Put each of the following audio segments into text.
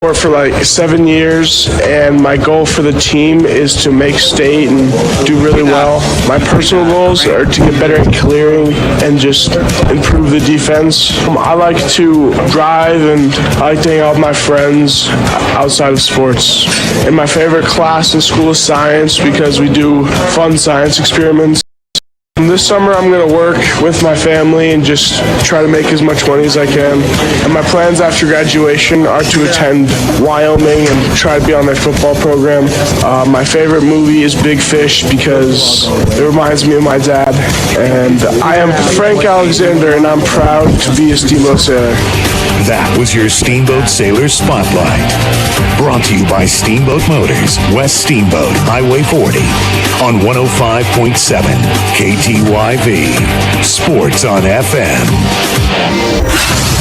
for like 7 years, and my goal for the team is to make state and do really well. My personal goals are to get better at clearing and just improve the defense. I like to drive and I like to hang out with my friends outside of sports. And my favorite class in school is science because we do fun science experiments. This summer I'm going to work with my family and just try to make as much money as I can. And my plans after graduation are to attend Wyoming and try to be on their football program. My favorite movie is Big Fish because it reminds me of my dad. And I am Frank Alexander, and I'm proud to be a Steamboat sailor. That was your Steamboat Sailor Spotlight. Brought to you by Steamboat Motors, West Steamboat, Highway 40, on 105.7 KTYV. Sports on FM.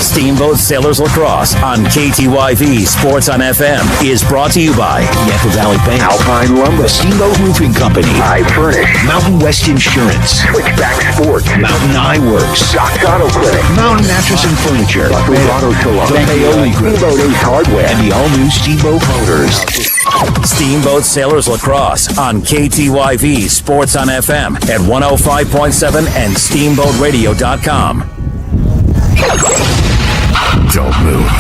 Steamboat Sailors Lacrosse on KTYV Sports on FM is brought to you by Yampa Valley Bank, Alpine Lumber, Steamboat Roofing Company, I Furnish, Mountain West Insurance, Switchback Sports, Mountain Eye Works, Doc's Auto Clinic, Mountain Mattress and Furniture, Lacrosse Auto Tool, the Paoli Group, Steamboat Ace Hardware, and the all-new Steamboat Motors. Steamboat Sailors Lacrosse on KTYV Sports on FM at 105.7 and SteamboatRadio.com. Don't move.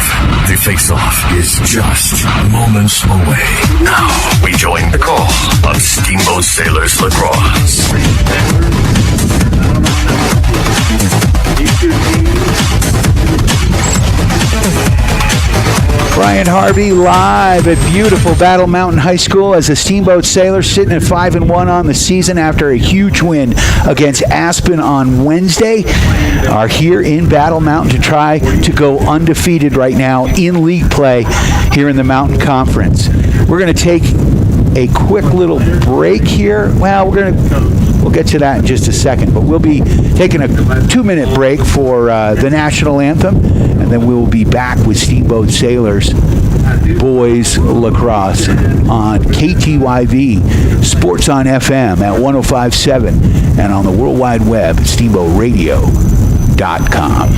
The face-off is just moments away. Now we join the call of Steamboat Sailors Lacrosse. Brian Harvey live at beautiful Battle Mountain High School as the Steamboat Sailors sitting at 5-1 on the season after a huge win against Aspen on Wednesday are here in Battle Mountain to try to go undefeated right now in league play here in the Mountain Conference. We're going to take a quick little break here. Well, we'll get to that in just a second, but we'll be taking a 2-minute break for the national anthem, and then we'll be back with Steamboat Sailors Boys Lacrosse on KTYV Sports on FM at 105.7 and on the World Wide Web at SteamboatRadio.com.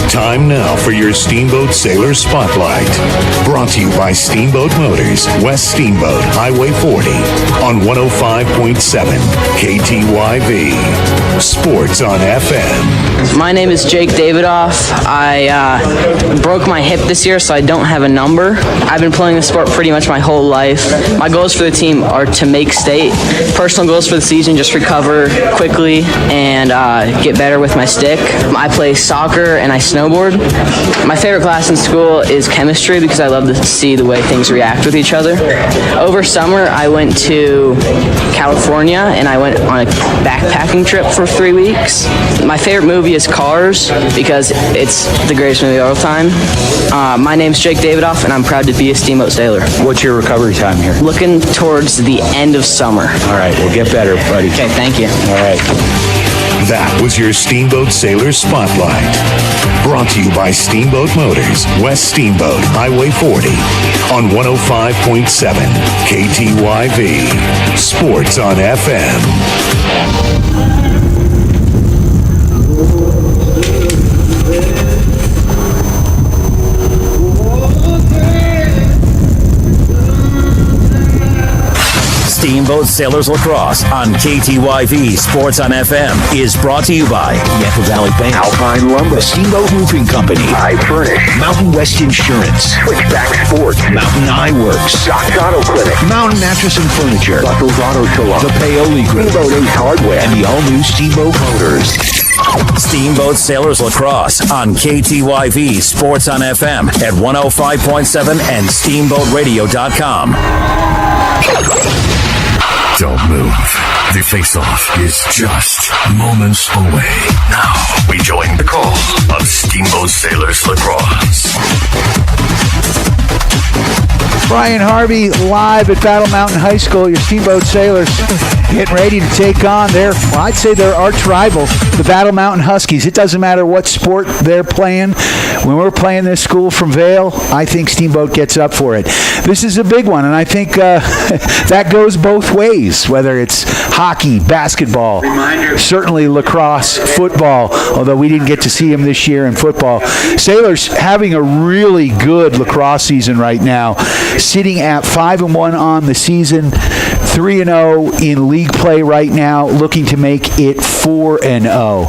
Time now for your Steamboat Sailor Spotlight. Brought to you by Steamboat Motors, West Steamboat, Highway 40, on 105.7 KTYV. Sports on FM. My name is Jake Davidoff. I broke my hip this year, so I don't have a number. I've been playing the sport pretty much my whole life. My goals for the team are to make state. Personal goals for the season, just recover quickly and get better with my stick. I play soccer and I snowboard. My favorite class in school is chemistry because I love to see the way things react with each other. Over summer, I went to California and I went on a backpacking trip for 3 weeks. My favorite movie is Cars because it's the greatest movie of all time. My name's Jake Davidoff and I'm proud to be a Steamboat Sailor. What's your recovery time here? Looking towards the end of summer. All right, we'll get better, buddy. Okay, thank you. All right. That was your Steamboat Sailor Spotlight. Brought to you by Steamboat Motors, West Steamboat, Highway 40, on 105.7 KTYV. Sports on FM. Steamboat Sailors Lacrosse on KTYV Sports on FM is brought to you by Yampa Valley Bank, Alpine Lumber, Steamboat Roofing Company, I Furnish, Mountain West Insurance, Switchback Sports, Mountain Eye Works, Doc's Auto Clinic, Mountain Mattress and Furniture, Lacrosse Auto Tool, the Paoli Group, Steamboat Ace Hardware, and the all-new Steamboat Motors. Steamboat Sailors Lacrosse on KTYV Sports on FM at 105.7 and SteamboatRadio.com. Don't move. The face-off is just moments away. Now we join the call of Steamboat Sailors Lacrosse. Brian Harvey live at Battle Mountain High School. Your Steamboat Sailors getting ready to take on I'd say their arch rival, the Battle Mountain Huskies. It doesn't matter what sport they're playing. When we're playing this school from Vail, I think Steamboat gets up for it. This is a big one, and I think that goes both ways, whether it's hockey, basketball, certainly lacrosse, football, although we didn't get to see them this year in football. Sailors having a really good lacrosse season right now, sitting at 5-1 on the season, 3-0 in league play right now, looking to make it 4-0.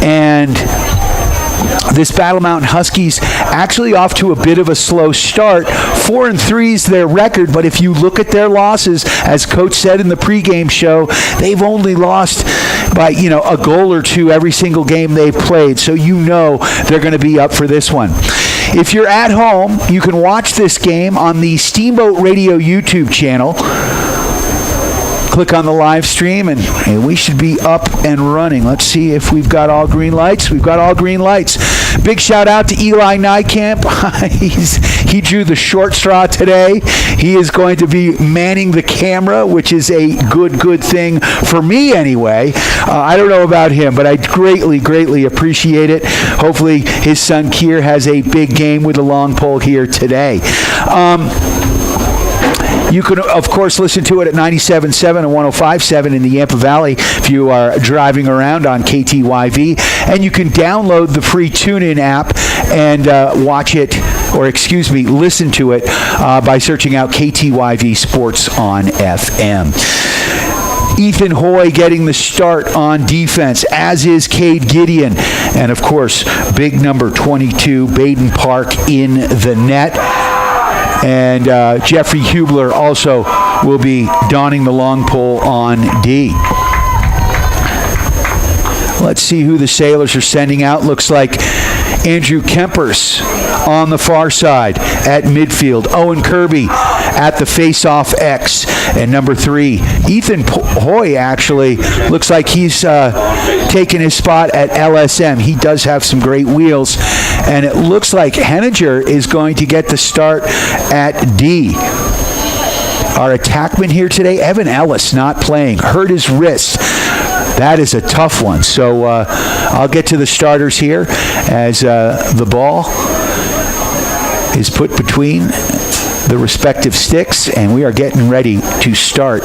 And this Battle Mountain Huskies actually off to a bit of a slow start. 4-3 is their record, but if you look at their losses, as Coach said in the pregame show, they've only lost by, a goal or two every single game they've played. So they're going to be up for this one. If you're at home, you can watch this game on the Steamboat Radio YouTube channel. Click on the live stream, and we should be up and running. Let's see if we've got all green lights. We've got all green lights. Big shout out to Eli Nykamp. He drew the short straw today. He is going to be manning the camera, which is a good thing for me anyway. I don't know about him, but I greatly appreciate it. Hopefully his son Kier has a big game with a long pole here today. You can, of course, listen to it at 97.7 and 105.7 in the Yampa Valley if you are driving around on KTYV. And you can download the free TuneIn app and listen to it by searching out KTYV Sports on FM. Ethan Hoy getting the start on defense, as is Cade Gideon. And, of course, big number 22, Baden Park in the net. And Jeffrey Hubler also will be donning the long pole on D. Let's see who the Sailors are sending out. Looks like Andrew Kempers on the far side at midfield. Owen Kirby at the face-off X. And number 3, Ethan Hoy actually looks like he's taken his spot at LSM. He does have some great wheels. And it looks like Henninger is going to get the start at D. Our attackman here today, Evan Ellis, not playing. Hurt his wrist. That is a tough one. So I'll get to the starters here as the ball is put between the respective sticks, and we are getting ready to start.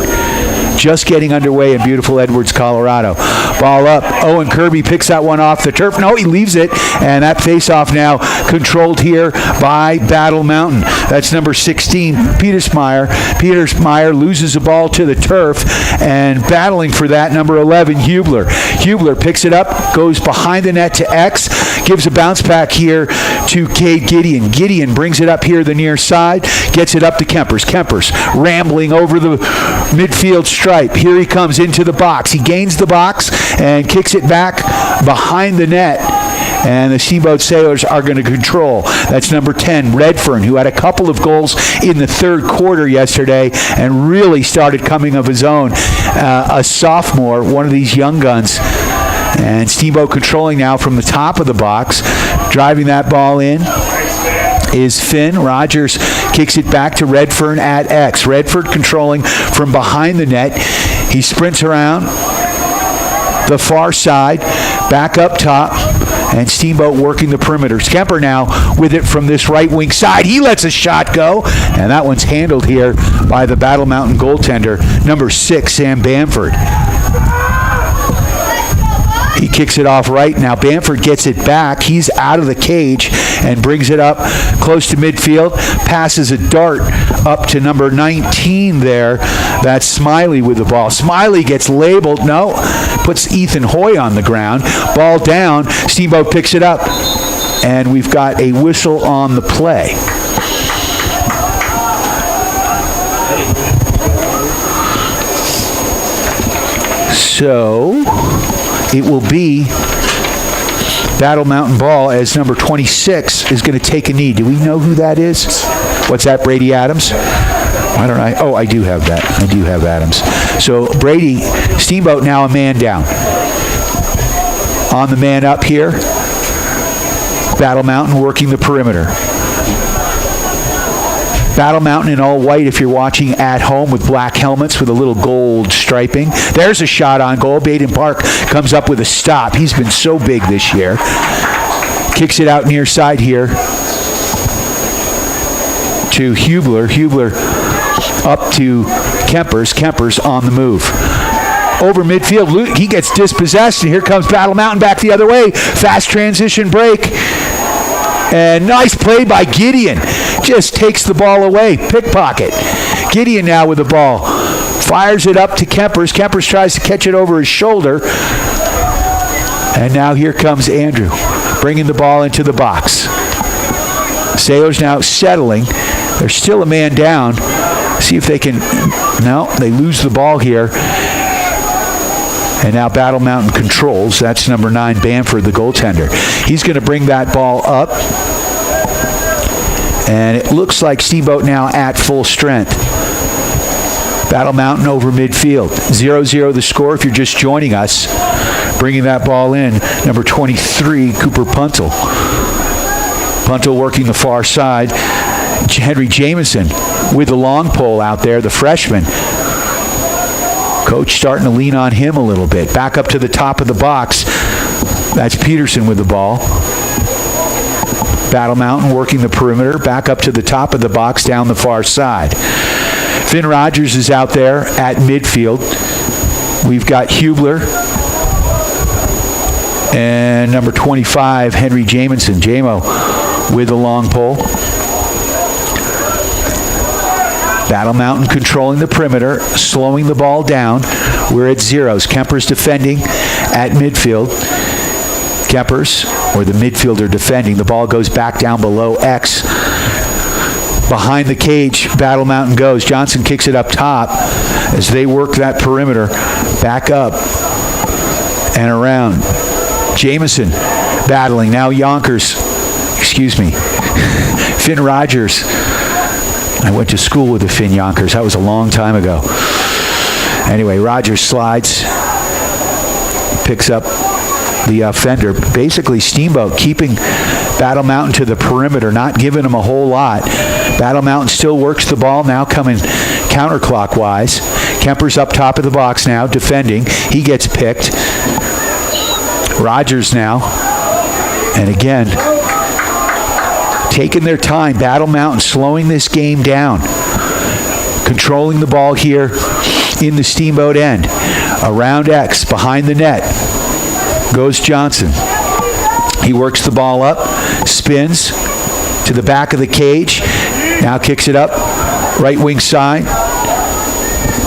Just getting underway in beautiful Edwards, Colorado. Ball up. Owen Kirby picks that one off the turf. No, he leaves it, and that face-off now controlled here by Battle Mountain. That's number 16, Petersmeyer. Petersmeyer loses the ball to the turf, and battling for that, number 11, Hubler. Hubler picks it up, goes behind the net to X, gives a bounce back here to Cade Gideon. Gideon brings it up here the near side, gets it up to Kempers. Kempers rambling over the midfield stripe. Here he comes into the box. He gains the box and kicks it back behind the net. And the Steamboat Sailors are going to control. That's number 10, Redfern, who had a couple of goals in the third quarter yesterday and really started coming of his own. A sophomore, one of these young guns. And Steamboat controlling now from the top of the box, driving that ball in is Finn. Rogers kicks it back to Redfern at X. Redford controlling from behind the net. He sprints around the far side, back up top, and Steamboat working the perimeter. Skemper now with it from this right wing side. He lets a shot go, and that one's handled here by the Battle Mountain goaltender, number 6, Sam Bamford. He kicks it off right. Now Bamford gets it back. He's out of the cage and brings it up close to midfield. Passes a dart up to number 19 there. That's Smiley with the ball. Smiley gets labeled. No. Puts Ethan Hoy on the ground. Ball down. Steamboat picks it up. And we've got a whistle on the play. So it will be Battle Mountain ball as number 26 is going to take a knee. Do we know who that is? What's that, Brady Adams? Why don't I? Oh, I do have that. I do have Adams. So Brady, Steamboat now a man down. On the man up here. Battle Mountain working the perimeter. Battle Mountain in all white if you're watching at home, with black helmets with a little gold striping. There's a shot on goal. Baden Park comes up with a stop. He's been so big this year. Kicks it out near side here to Hubler. Hubler up to Kempers. Kempers on the move. Over midfield, he gets dispossessed, and here comes Battle Mountain back the other way. Fast transition break. And nice play by Gideon. Just takes the ball away. Pickpocket. Gideon now with the ball. Fires it up to Kempers. Kempers tries to catch it over his shoulder. And now here comes Andrew, bringing the ball into the box. Sailors now settling. There's still a man down. See if they can... No, they lose the ball here. And now Battle Mountain controls. That's number 9, Bamford, the goaltender. He's going to bring that ball up. And it looks like Steamboat now at full strength. Battle Mountain over midfield. 0-0 the score if you're just joining us. Bringing that ball in, number 23, Cooper Puntle. Puntle working the far side. Henry Jameson with the long pole out there, the freshman. Coach starting to lean on him a little bit. Back up to the top of the box. That's Peterson with the ball. Battle Mountain working the perimeter. Back up to the top of the box down the far side. Finn Rogers is out there at midfield. We've got Hubler and number 25, Henry Jameson. Jamo with the long pole. Battle Mountain controlling the perimeter, slowing the ball down. We're at zeros. Kempers defending at midfield. Kempers, or the midfielder defending. The ball goes back down below X. Behind the cage, Battle Mountain goes. Johnson kicks it up top as they work that perimeter. Back up and around. Jameson battling. Now Yonkers. Finn Rogers. I went to school with the Finn Yonkers. That was a long time ago. Anyway, Rogers slides. Picks up the offender. Basically, Steamboat keeping Battle Mountain to the perimeter, not giving them a whole lot. Battle Mountain still works the ball, now coming counterclockwise. Kemper's up top of the box now, defending. He gets picked. Rogers now. And again, taking their time. Battle Mountain slowing this game down. Controlling the ball here in the Steamboat end. Around X, behind the net, goes Johnson. He works the ball up, spins to the back of the cage. Now kicks it up, right wing side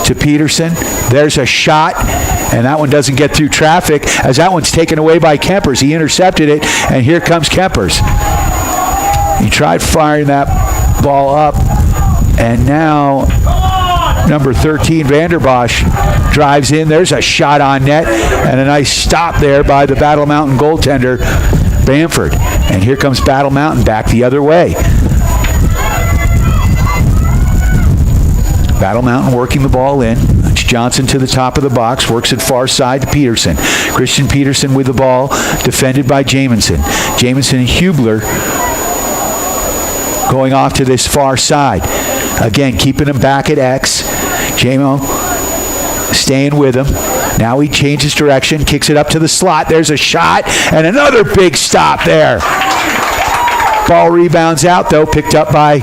to Peterson. There's a shot, and that one doesn't get through traffic as that one's taken away by Kempers. He intercepted it, and here comes Kempers. He tried firing that ball up, and now number 13, Vanderbosch, drives in. There's a shot on net, and a nice stop there by the Battle Mountain goaltender, Bamford. And here comes Battle Mountain back the other way. Battle Mountain working the ball in. It's Johnson to the top of the box, works it far side to Peterson. Christian Peterson with the ball, defended by Jameson. Jameson and Hubler going off to this far side. Again, keeping him back at X. Jamo staying with him. Now he changes direction, kicks it up to the slot. There's a shot, and another big stop there. Ball rebounds out, though, picked up by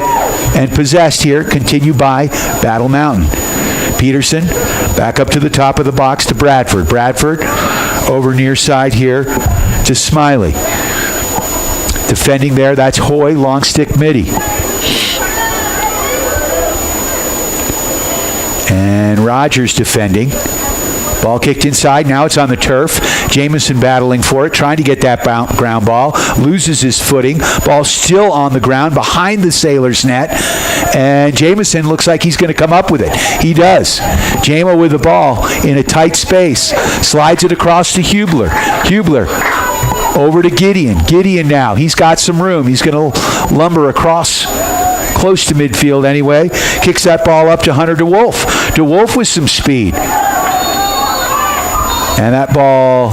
and possessed here, continued by Battle Mountain. Peterson back up to the top of the box to Bradford. Bradford over near side here to Smiley. Defending there, that's Hoy, long stick midi. And Rogers defending. Ball kicked inside. Now it's on the turf. Jameson battling for it, trying to get that ground ball. Loses his footing. Ball still on the ground behind the Sailors' net. And Jameson looks like he's going to come up with it. He does. Jamo with the ball in a tight space. Slides it across to Hubler. Hubler over to Gideon. Gideon now. He's got some room. He's going to lumber across close to midfield anyway. Kicks that ball up to Hunter DeWolf. DeWolf with some speed. And that ball,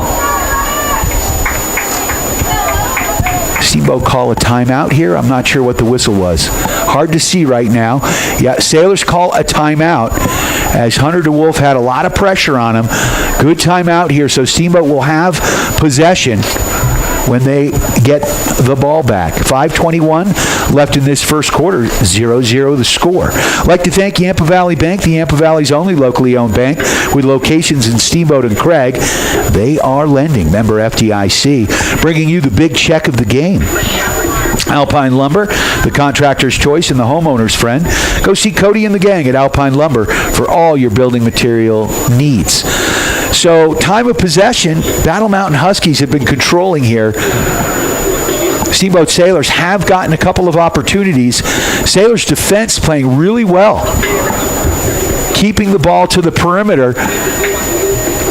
Steamboat call a timeout here. I'm not sure what the whistle was. Hard to see right now. Yeah, Sailors call a timeout as Hunter DeWolf had a lot of pressure on him. Good timeout here, so Steamboat will have possession when they get the ball back. 5:21 left in this first quarter, 0-0 the score. I'd like to thank Yampa Valley Bank, the Yampa Valley's only locally owned bank with locations in Steamboat and Craig. They are lending, member FDIC, bringing you the big check of the game. Alpine Lumber, the contractor's choice and the homeowner's friend. Go see Cody and the gang at Alpine Lumber for all your building material needs. So, time of possession, Battle Mountain Huskies have been controlling here. Steamboat Sailors have gotten a couple of opportunities. Sailors defense playing really well, keeping the ball to the perimeter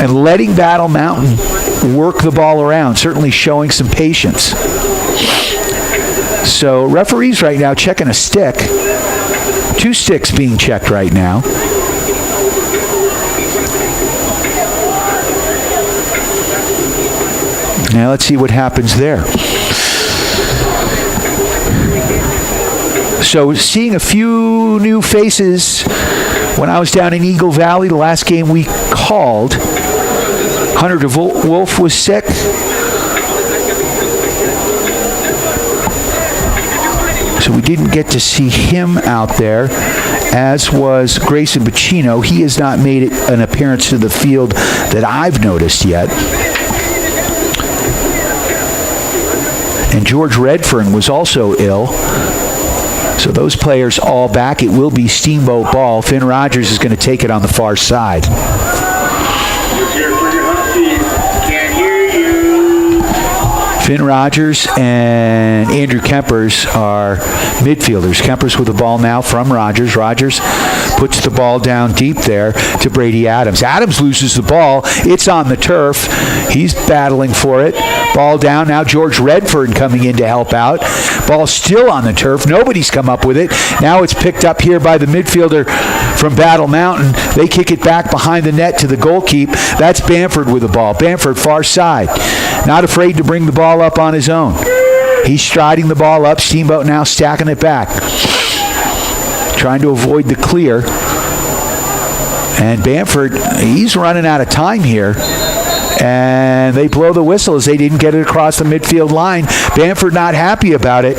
and letting Battle Mountain work the ball around, certainly showing some patience. So referees right now checking a stick. 2 sticks being checked right now. Now let's see what happens there. So seeing a few new faces when I was down in Eagle Valley, the last game we called. Hunter DeWolf was sick. So we didn't get to see him out there, as was Grayson Bacino. He has not made an appearance to the field that I've noticed yet. And George Redfern was also ill. So those players all back. It will be Steamboat ball. Finn Rogers is going to take it on the far side. Finn Rogers and Andrew Kempers are midfielders. Kempers with the ball now from Rogers. Rogers puts the ball down deep there to Brady Adams. Adams loses the ball. It's on the turf. He's battling for it. Ball down. Now George Redford coming in to help out. Ball still on the turf. Nobody's come up with it. Now it's picked up here by the midfielder from Battle Mountain. They kick it back behind the net to the goalkeeper. That's Bamford with the ball. Bamford far side. Not afraid to bring the ball up on his own. He's striding the ball up. Steamboat now stacking it back. Trying to avoid the clear. And Bamford, he's running out of time here. And they blow the whistle as they didn't get it across the midfield line. Bamford not happy about it.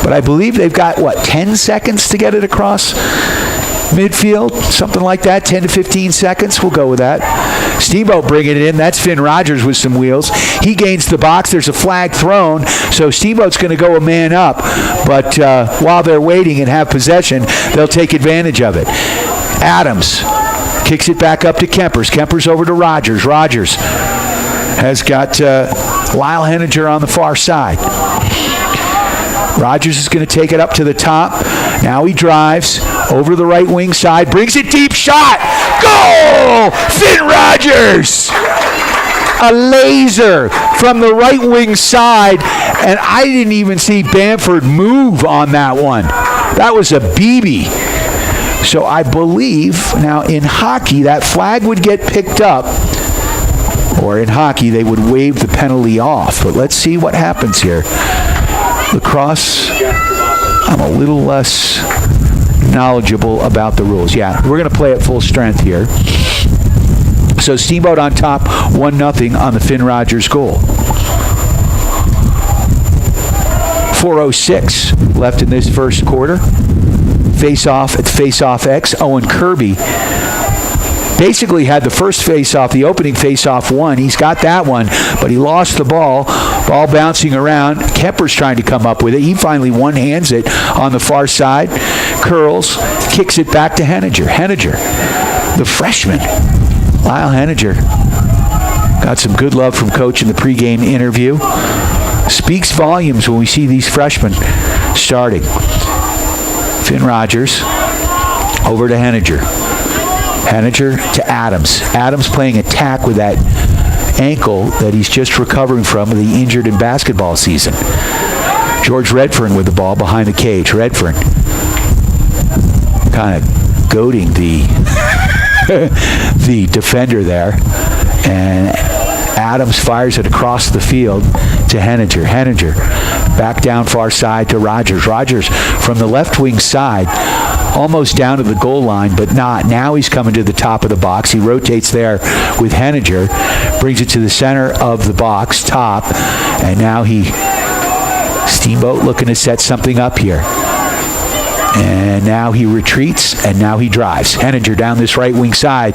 But I believe they've got, 10 seconds to get it across midfield? Something like that, 10 to 15 seconds. We'll go with that. Steamboat bringing it in. That's Finn Rogers with some wheels. He gains the box. There's a flag thrown. So Steamboat's going to go a man up. But while they're waiting and have possession, they'll take advantage of it. Adams kicks it back up to Kempers. Kempers over to Rogers. Rogers has got Lyle Henninger on the far side. Rogers is going to take it up to the top. Now he drives over the right wing side. Brings it deep. Shot. Goal! Finn Rogers! A laser from the right wing side. And I didn't even see Bamford move on that one. That was a BB. So I believe now in hockey that flag would get picked up, or in hockey they would waive the penalty off. But let's see what happens here. Lacrosse, I'm a little less knowledgeable about the rules. Yeah, we're going to play at full strength here. So Steamboat on top, 1-0 on the Finn Rogers goal. 4:06 left in this first quarter. Face-off at Face-Off X. Owen Kirby basically had the first face-off, the opening face-off won. He's got that one, but he lost the ball. Ball bouncing around. Kemper's trying to come up with it. He finally one-hands it on the far side. Curls, kicks it back to Henninger. Henninger, the freshman. Lyle Henninger got some good love from Coach in the pregame interview. Speaks volumes when we see these freshmen starting. Finn Rogers over to Henninger. Henninger to Adams. Adams playing attack with that ankle that he's just recovering from that he injured in basketball season. George Redfern with the ball behind the cage. Redfern kind of goading the the defender there. And Adams fires it across the field to Henninger. Henninger back down far side to Rogers. Rogers from the left wing side, almost down to the goal line, but not. Now he's coming to the top of the box. He rotates there with Henninger, brings it to the center of the box, top, and now Steamboat looking to set something up here. And now he retreats, and now he drives. Henninger down this right wing side,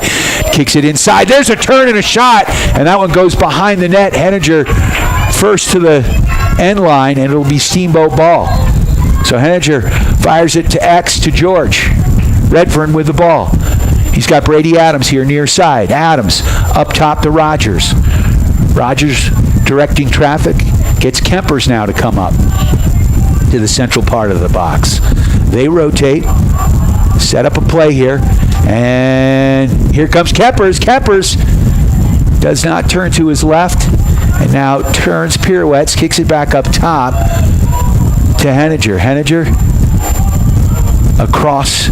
kicks it inside. There's a turn and a shot, and that one goes behind the net. Henninger first to the end line, and it'll be Steamboat ball. So Henninger fires it to X to George. Redfern with the ball. He's got Brady Adams here near side. Adams up top to Rogers. Rogers directing traffic. Gets Kempers now to come up to the central part of the box. They rotate, set up a play here, and here comes Kempers. Kempers does not turn to his left, and now turns, pirouettes, kicks it back up top to Henninger. Henninger across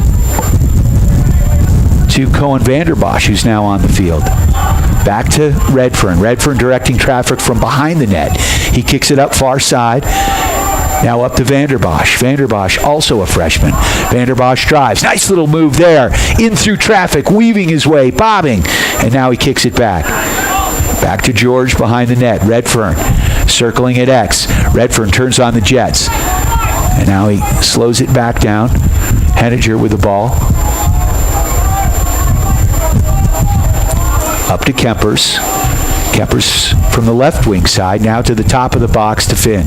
to Cohen Vanderbosch, who's now on the field. Back to Redfern. Redfern directing traffic from behind the net. He kicks it up far side. Now up to Vanderbosch. Vanderbosch, also a freshman. Vanderbosch drives. Nice little move there. In through traffic, weaving his way, bobbing. And now he kicks it back. Back to George behind the net. Redfern circling at X. Redfern turns on the Jets. And now he slows it back down. Henninger with the ball. Up to Kempers. Kempers from the left wing side, now to the top of the box to Finn.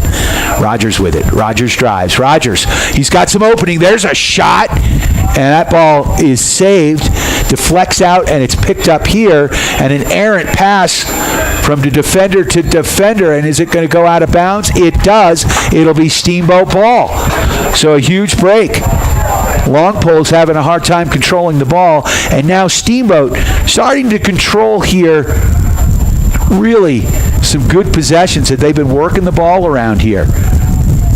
Rogers with it. Rogers drives. Rogers, he's got some opening. There's a shot, and that ball is saved, deflects out, and it's picked up here, and an errant pass from the defender to defender, and is it going to go out of bounds? It does. It'll be Steamboat ball. So a huge break. Longpole's having a hard time controlling the ball, and now Steamboat starting to control here. Really some good possessions that they've been working the ball around here.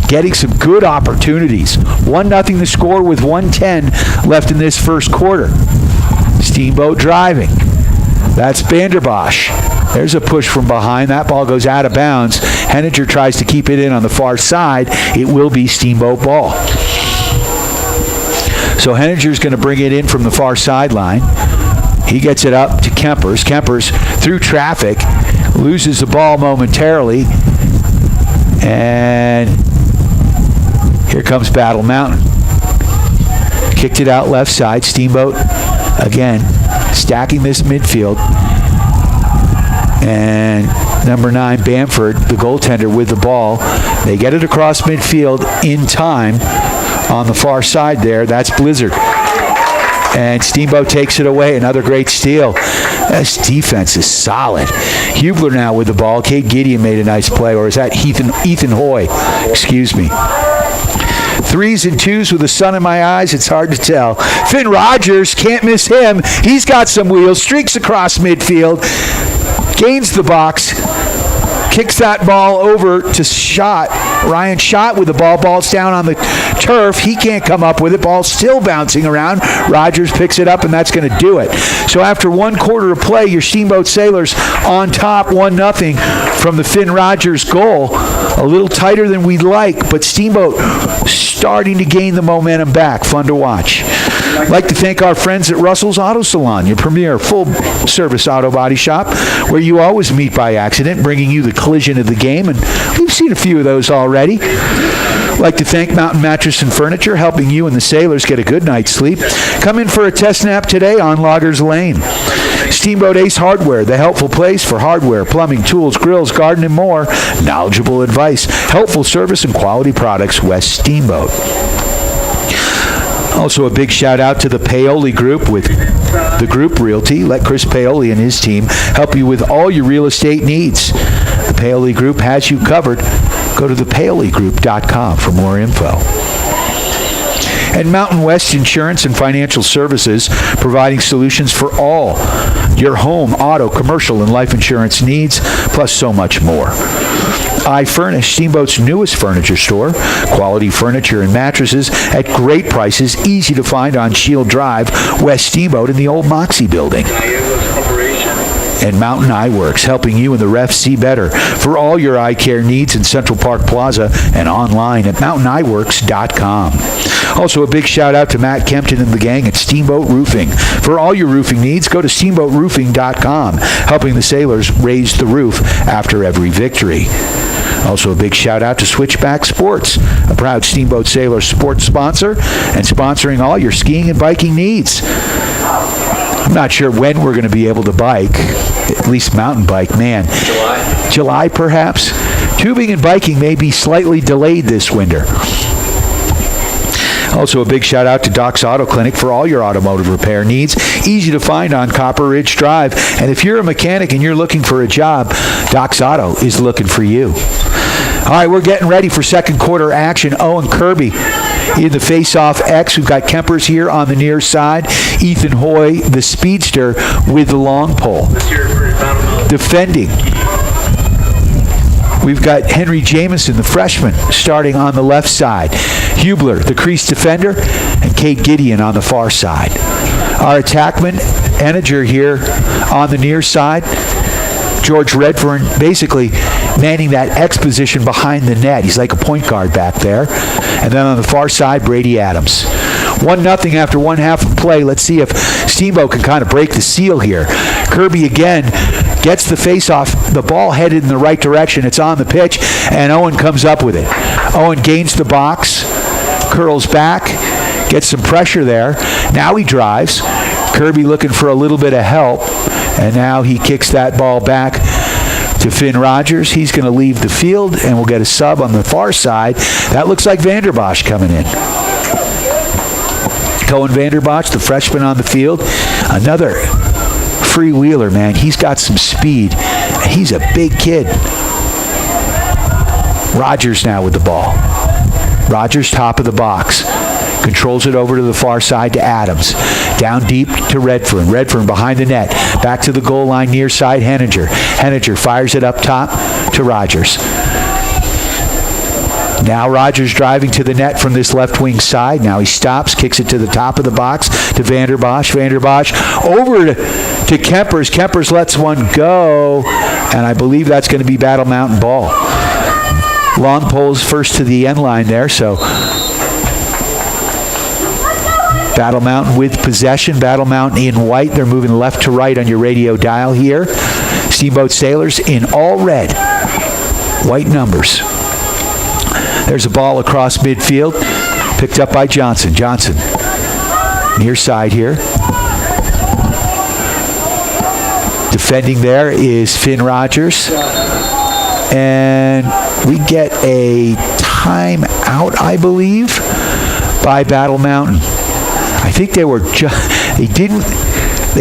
Getting some good opportunities. 1-0 to score with 1:10 left in this first quarter. Steamboat driving. That's Vanderbosch. There's a push from behind. That ball goes out of bounds. Henninger tries to keep it in on the far side. It will be Steamboat ball. So Henninger's going to bring it in from the far sideline. He gets it up to Kempers. Kempers through traffic, loses the ball momentarily. And here comes Battle Mountain. Kicked it out left side. Steamboat, again, stacking this midfield. And number 9, Bamford, the goaltender, with the ball. They get it across midfield in time on the far side there. That's Blizzard. And Steamboat takes it away. Another great steal. This defense is solid. Hubler now with the ball. Cade Gideon made a nice play. Or is that Ethan Hoy? Excuse me. 3s and 2s with the sun in my eyes. It's hard to tell. Finn Rogers, can't miss him. He's got some wheels. Streaks across midfield. Gains the box. Kicks that ball over to Schott. Ryan Schott with the ball. Ball's down on the turf. He can't come up with it. Ball's still bouncing around. Rogers picks it up, and that's going to do it. So after 1 quarter of play, your Steamboat Sailors on top 1-0 from the Finn Rogers goal. A little tighter than we'd like, but Steamboat starting to gain the momentum back. Fun to watch. I'd like to thank our friends at Russell's Auto Salon, your premier full-service auto body shop, where you always meet by accident, bringing you the collision of the game, and we've seen a few of those already. I'd like to thank Mountain Mattress and Furniture, helping you and the Sailors get a good night's sleep. Come in for a test nap today on Loggers Lane. Steamboat Ace Hardware, the helpful place for hardware, plumbing, tools, grills, garden, and more. Knowledgeable advice, helpful service, and quality products. West Steamboat. Also a big shout out to the Paoli Group with the Group Realty. Let Chris Paoli and his team help you with all your real estate needs. The Paoli Group has you covered. Go to thepaoligroup.com for more info. And Mountain West Insurance and Financial Services, providing solutions for all your home, auto, commercial, and life insurance needs, plus so much more. I Furnish, Steamboat's newest furniture store. Quality furniture and mattresses at great prices, easy to find on Shield Drive, West Steamboat, in the old Moxie building. And Mountain Eye Works, helping you and the refs see better. For all your eye care needs in Central Park Plaza and online at mountainayeworks.com. Also, a big shout out to Matt Kempton and the gang at Steamboat Roofing. For all your roofing needs, go to steamboatroofing.com, helping the Sailors raise the roof after every victory. Also, a big shout out to Switchback Sports, a proud Steamboat Sailor sports sponsor and sponsoring all your skiing and biking needs. I'm not sure when we're going to be able to bike, at least mountain bike, man. July, perhaps. Tubing and biking may be slightly delayed this winter. Also, a big shout out to Doc's Auto Clinic for all your automotive repair needs. Easy to find on Copper Ridge Drive. And if you're a mechanic and you're looking for a job, Doc's Auto is looking for you. All right, we're getting ready for second quarter action. Owen Kirby in the face-off X. We've got Kempers here on the near side. Ethan Hoy, the speedster, with the long pole. Defending. We've got Henry Jamison, the freshman, starting on the left side. Hubler, the crease defender, and Kate Gideon on the far side. Our attackman, Eniger here on the near side. George Redfern basically manning that X position behind the net. He's like a point guard back there. And then on the far side, Brady Adams. 1-0 after one half of play. Let's see if Steamboat can kind of break the seal here. Kirby again gets the face-off. The ball headed in the right direction. It's on the pitch, and Owen comes up with it. Owen gains the box, curls back, gets some pressure there. Now he drives. Kirby looking for a little bit of help, and now he kicks that ball back to Finn Rogers. He's going to leave the field, and we'll get a sub on the far side. That looks like Vanderbosch coming in. Cohen Vanderbosch, the freshman on the field. Another freewheeler, man. He's got some speed. He's a big kid. Rogers now with the ball. Rogers top of the box. Controls it over to the far side to Adams. Down deep to Redfern. Redfern behind the net. Back to the goal line near side, Henninger. Henninger fires it up top to Rogers. Now Rogers driving to the net from this left wing side. Now he stops, kicks it to the top of the box to Vanderbosch. Vanderbosch over to Kempers. Kempers lets one go, and I believe that's going to be Battle Mountain ball. Long poles first to the end line there, so Battle Mountain with possession. Battle Mountain in white. They're moving left to right on your radio dial here. Steamboat Sailors in all red. White numbers. There's a ball across midfield. Picked up by Johnson. Johnson near side here. Defending there is Finn Rogers. And we get a timeout, I believe, by Battle Mountain. I think they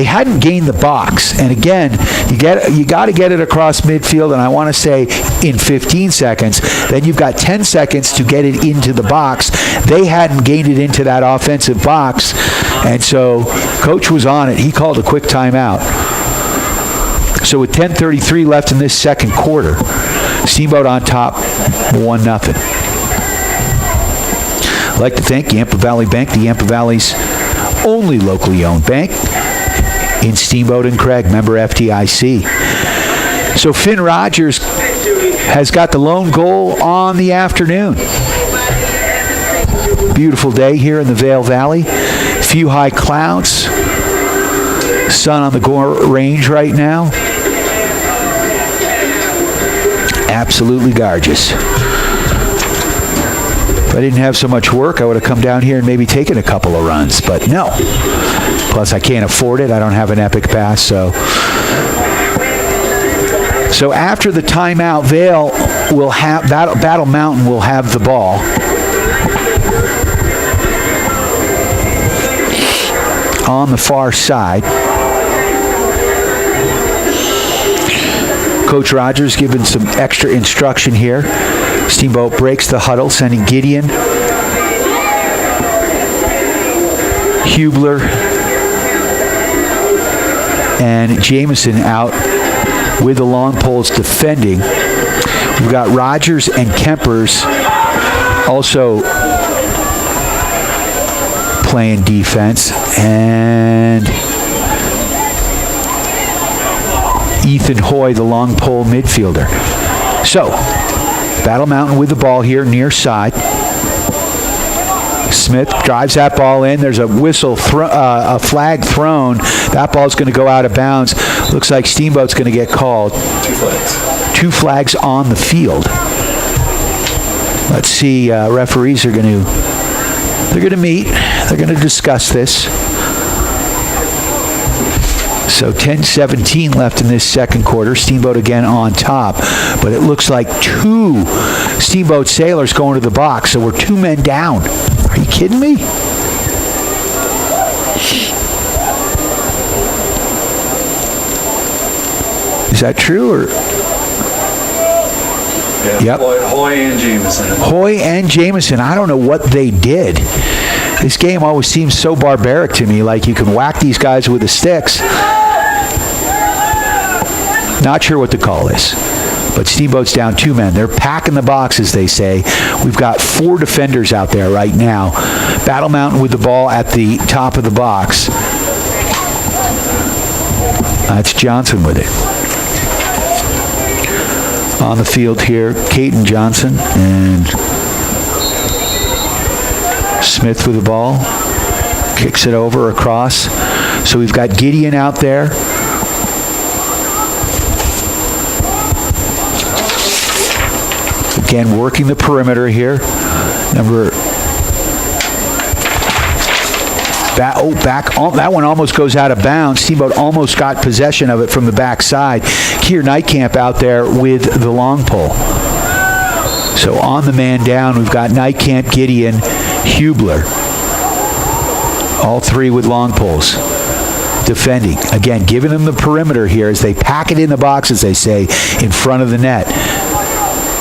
hadn't gained the box. And again, you got to get it across midfield, and I want to say in 15 seconds. Then you've got 10 seconds to get it into the box. They hadn't gained it into that offensive box, and so Coach was on it. He called a quick timeout. So with 10:33 left in this second quarter, Steamboat on top, 1-0. I'd like to thank Yampa Valley Bank, the Yampa Valley's only locally owned bank in Steamboat and Craig, member FDIC. So Finn Rogers has got the lone goal on the afternoon. Beautiful day here in the Vail Valley. Few high clouds. Sun on the Gore Range right now. Absolutely gorgeous. If I didn't have so much work, I would have come down here and maybe taken a couple of runs, but no. Plus, I can't afford it. I don't have an Epic Pass, so after the timeout, Vail will have Battle Mountain will have the ball. On the far side. Coach Rogers giving some extra instruction here. Steamboat breaks the huddle, sending Gideon, Hubler, and Jamison out with the long poles defending. We've got Rogers and Kempers also playing defense, and Ethan Hoy, the long pole midfielder. So, Battle Mountain with the ball here, near side. Smith drives that ball in. There's a whistle, a flag thrown. That ball's going to go out of bounds. Looks like Steamboat's going to get called. 2 flags on the field. Let's see. Referees are going to meet. They're going to discuss this. So 10:17 left in this second quarter. Steamboat again on top. But it looks like 2 Steamboat Sailors going to the box. So we're 2 men down. Are you kidding me? Is that true? Or? Yeah, yep. Hoy and Jameson. Hoy and Jameson. I don't know what they did. This game always seems so barbaric to me, like you can whack these guys with the sticks. Not sure what the call is. But Steamboat's down 2 men. They're packing the box, as they say. We've got 4 defenders out there right now. Battle Mountain with the ball at the top of the box. That's Johnson with it. On the field here, Caden Johnson and Smith with the ball. Kicks it over across. So we've got Gideon out there. Again, working the perimeter here. That one almost goes out of bounds. Steamboat almost got possession of it from the backside. Keir Nightcamp out there with the long pole. So on the man down, we've got Nightcamp, Gideon, Hubler. All 3 with long poles. Defending. Again, giving them the perimeter here as they pack it in the box, as they say, in front of the net.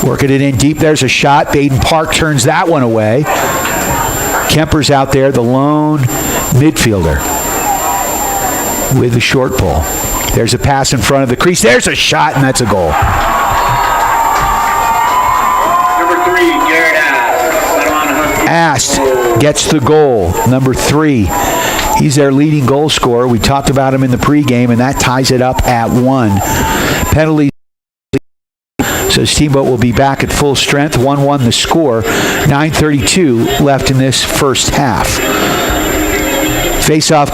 Working it in deep. There's a shot. Baden Park turns that one away. Kemper's out there, the lone midfielder with the short pole. There's a pass in front of the crease. There's a shot, and that's a goal. Number 3, Jared Ast gets the goal. Number 3. He's their leading goal scorer. We talked about him in the pregame, and that ties it up at 1. Penalties. So Steamboat will be back at full strength. 1-1 the score. 9:32 left in this first half. Face-off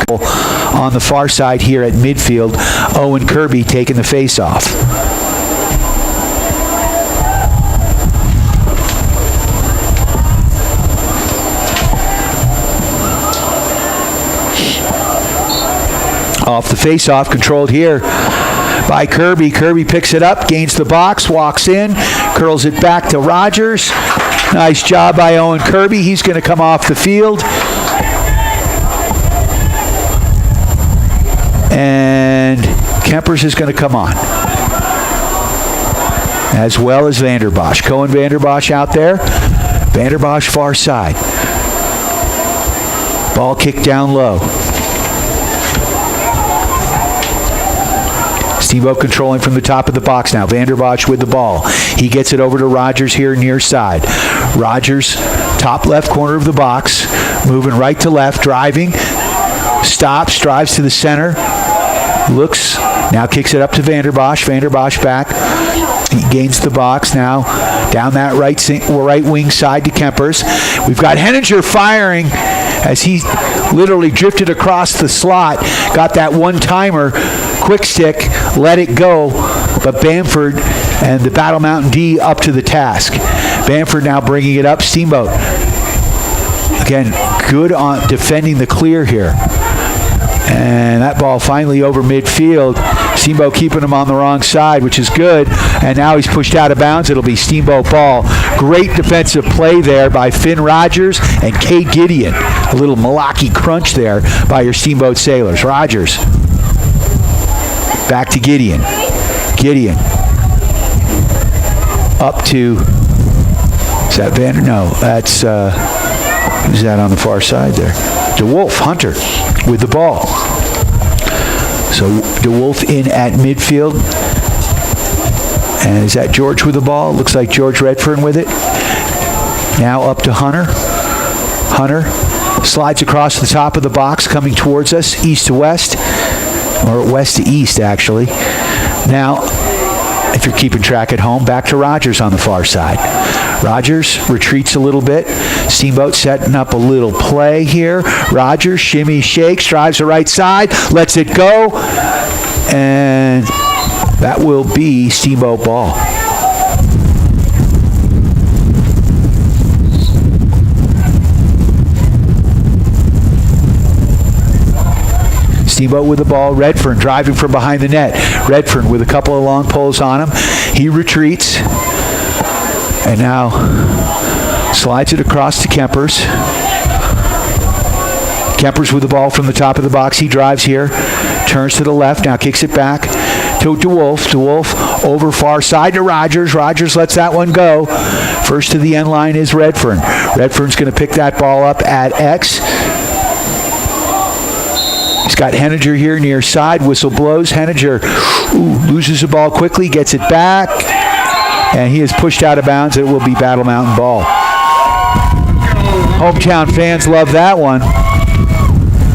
on the far side here at midfield. Owen Kirby taking the face-off. Off the face-off, controlled here by Kirby. Kirby picks it up, gains the box, walks in, curls it back to Rogers. Nice job by Owen Kirby. He's going to come off the field. And Kempers is going to come on, as well as Vanderbosch. Cohen Vanderbosch out there. Vanderbosch far side. Ball kicked down low. Steamboat controlling from the top of the box now. Vanderbosch with the ball. He gets it over to Rogers here near side. Rogers, top left corner of the box, moving right to left, driving, stops, drives to the center, looks, now kicks it up to Vanderbosch. Vanderbosch back. He gains the box now. Down that right wing side to Kempers. We've got Henninger firing as he literally drifted across the slot. Got that one-timer. Quick stick, let it go, but Bamford and the Battle Mountain D up to the task. Bamford now bringing it up. Steamboat, again, good on defending the clear here. And that ball finally over midfield. Steamboat keeping him on the wrong side, which is good. And now he's pushed out of bounds. It'll be Steamboat ball. Great defensive play there by Finn Rogers and Kate Gideon. A little Malaki crunch there by your Steamboat Sailors. Rogers. Back to Gideon. Gideon. Up to, is that Vander? No, that's, who's that on the far side there? DeWolf, Hunter, with the ball. So DeWolf in at midfield. And is that George with the ball? Looks like George Redfern with it. Now up to Hunter. Hunter slides across the top of the box, coming towards us, east to west. Or west to east, actually. Now, if you're keeping track at home, back to Rogers on the far side. Rogers retreats a little bit. Steamboat setting up a little play here. Rogers, shimmy, shakes, drives the right side, lets it go, and that will be Steamboat ball. Steamboat with the ball. Redfern driving from behind the net. Redfern with a couple of long pulls on him. He retreats. And now slides it across to Kempers. Kempers with the ball from the top of the box. He drives here. Turns to the left. Now kicks it back to DeWolf. DeWolf over far side to Rogers. Rogers lets that one go. First to the end line is Redfern. Redfern's going to pick that ball up at X. He's got Henninger here near side. Whistle blows. Henninger loses the ball quickly, gets it back, and he is pushed out of bounds. It will be Battle Mountain ball. Hometown fans love that one.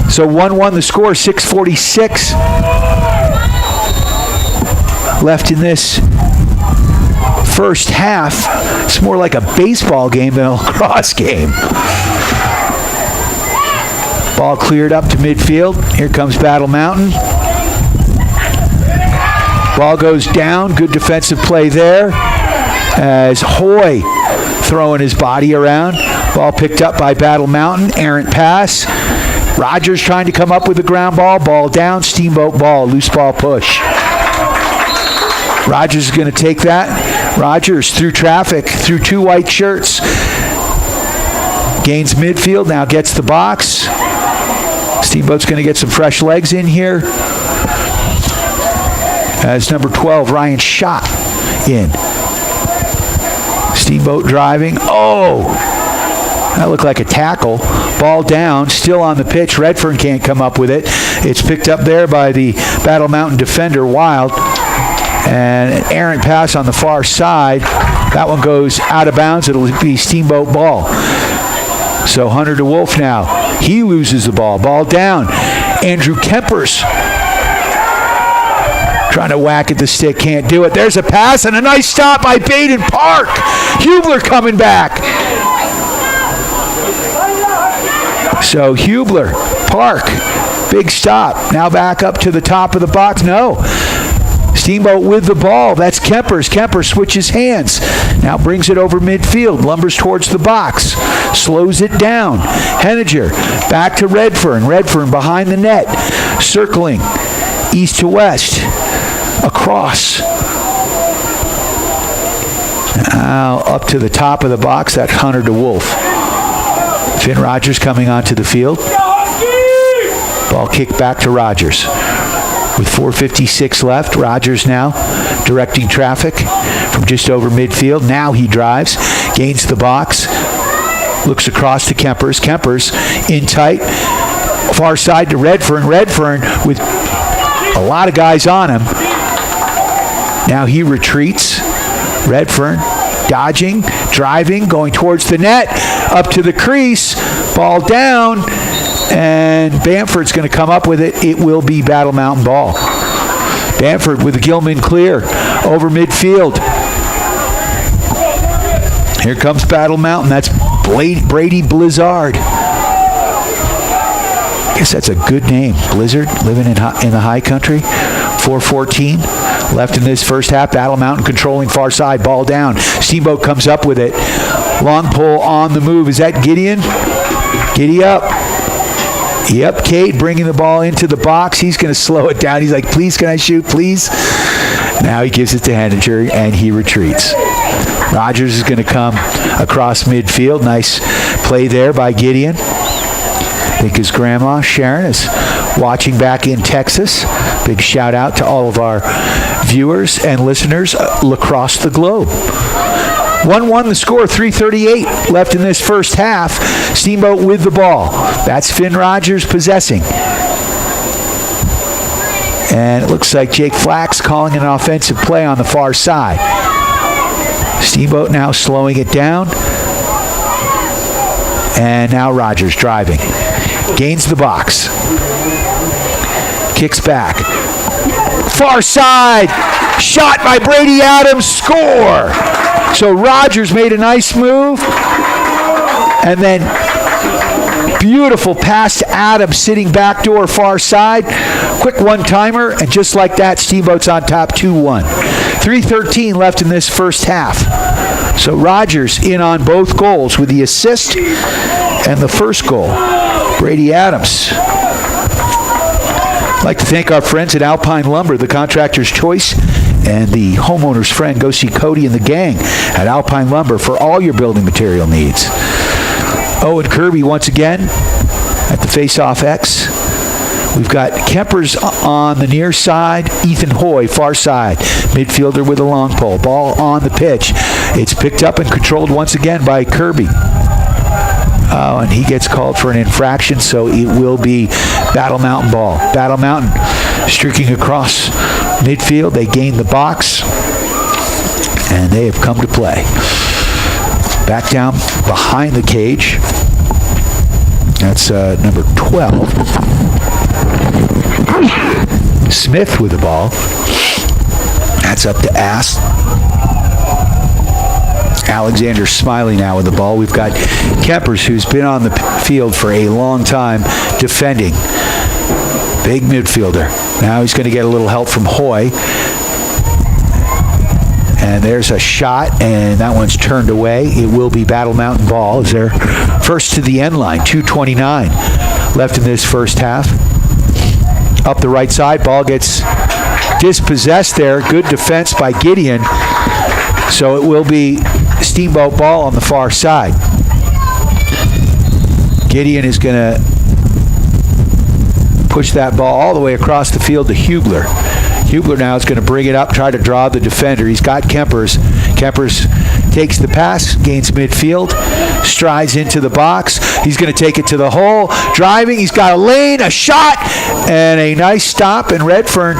So 1-1 the score, 6:46 left in this first half. It's more like a baseball game than a lacrosse game. Ball cleared up to midfield. Here comes Battle Mountain. Ball goes down. Good defensive play there as Hoy throwing his body around. Ball picked up by Battle Mountain. Errant pass. Rogers trying to come up with the ground ball. Ball down. Steamboat ball. Loose ball push. Rogers is going to take that. Rogers through traffic, through two white shirts. Gains midfield. Now gets the box. Steamboat's going to get some fresh legs in here. As number 12, Ryan Schott in. Steamboat driving. Oh! That looked like a tackle. Ball down, still on the pitch. Redfern can't come up with it. It's picked up there by the Battle Mountain defender, Wild. And an errant pass on the far side. That one goes out of bounds. It'll be Steamboat ball. So Hunter DeWolf now. He loses the ball. Ball down. Andrew Kempers trying to whack at the stick. Can't do it. There's a pass and a nice stop by Baden Park. Hubler coming back. So Hubler, Park, big stop. Now back up to the top of the box. No. Steamboat with the ball. That's Kempers. Kempers switches hands. Now brings it over midfield. Lumbers towards the box. Slows it down. Henninger back to Redfern. Redfern behind the net. Circling east to west. Across. Now up to the top of the box. That's Hunter DeWolf. Finn Rogers coming onto the field. Ball kicked back to Rogers. With 4:56 left, Rogers now directing traffic from just over midfield. Now he drives, gains the box, looks across to Kempers. Kempers in tight, far side to Redfern. Redfern with a lot of guys on him. Now he retreats. Redfern dodging, driving, going towards the net, up to the crease, ball down. And Bamford's going to come up with it. It will be Battle Mountain ball. Bamford with the Gilman clear over midfield. Here comes Battle Mountain. That's Brady Blizzard. I guess that's a good name. Blizzard, living in the high country. 4:14 left in this first half. Battle Mountain controlling far side. Ball down. Steamboat comes up with it. Long pull on the move. Is that Gideon? Giddy up. Yep, Cade bringing the ball into the box. He's going to slow it down. He's like, please, can I shoot, please? Now he gives it to Henninger, and he retreats. Rogers is going to come across midfield. Nice play there by Gideon. I think his grandma, Sharon, is watching back in Texas. Big shout out to all of our viewers and listeners across the globe. 1-1 the score, 3:38 left in this first half. Steamboat with the ball. That's Finn Rogers possessing. And it looks like Jake Flax calling an offensive play on the far side. Steamboat now slowing it down. And now Rogers driving. Gains the box. Kicks back. Far side. Shot by Brady Adams. Score. So Rogers made a nice move. And then beautiful pass to Adams, sitting backdoor far side. Quick one-timer, and just like that, Steamboat's on top 2-1. 3:13 left in this first half. So Rogers in on both goals with the assist and the first goal. Brady Adams. I'd like to thank our friends at Alpine Lumber, the contractor's choice, and the homeowner's friend. Go see Cody and the gang at Alpine Lumber for all your building material needs. Owen Kirby once again at the face-off X. We've got Kempers on the near side. Ethan Hoy, far side. Midfielder with a long pole. Ball on the pitch. It's picked up and controlled once again by Kirby. Oh, and he gets called for an infraction, so it will be Battle Mountain ball. Battle Mountain streaking across midfield. They gain the box, and they have come to play. Back down behind the cage. That's number 12. Smith with the ball. That's up to Ass. Alexander Smiley now with the ball. We've got Kempers, who's been on the field for a long time, defending. Big midfielder. Now he's going to get a little help from Hoy. And there's a shot, and that one's turned away. It will be Battle Mountain ball as they're first to the end line. 2:29 left in this first half. Up the right side, ball gets dispossessed there. Good defense by Gideon. So it will be Steamboat ball on the far side. Gideon is going to push that ball all the way across the field to Hubler. Hubler now is going to bring it up, try to draw the defender. He's got Kempers. Kempers takes the pass, gains midfield, strides into the box. He's going to take it to the hole. Driving, he's got a lane, a shot, and a nice stop. And Redfern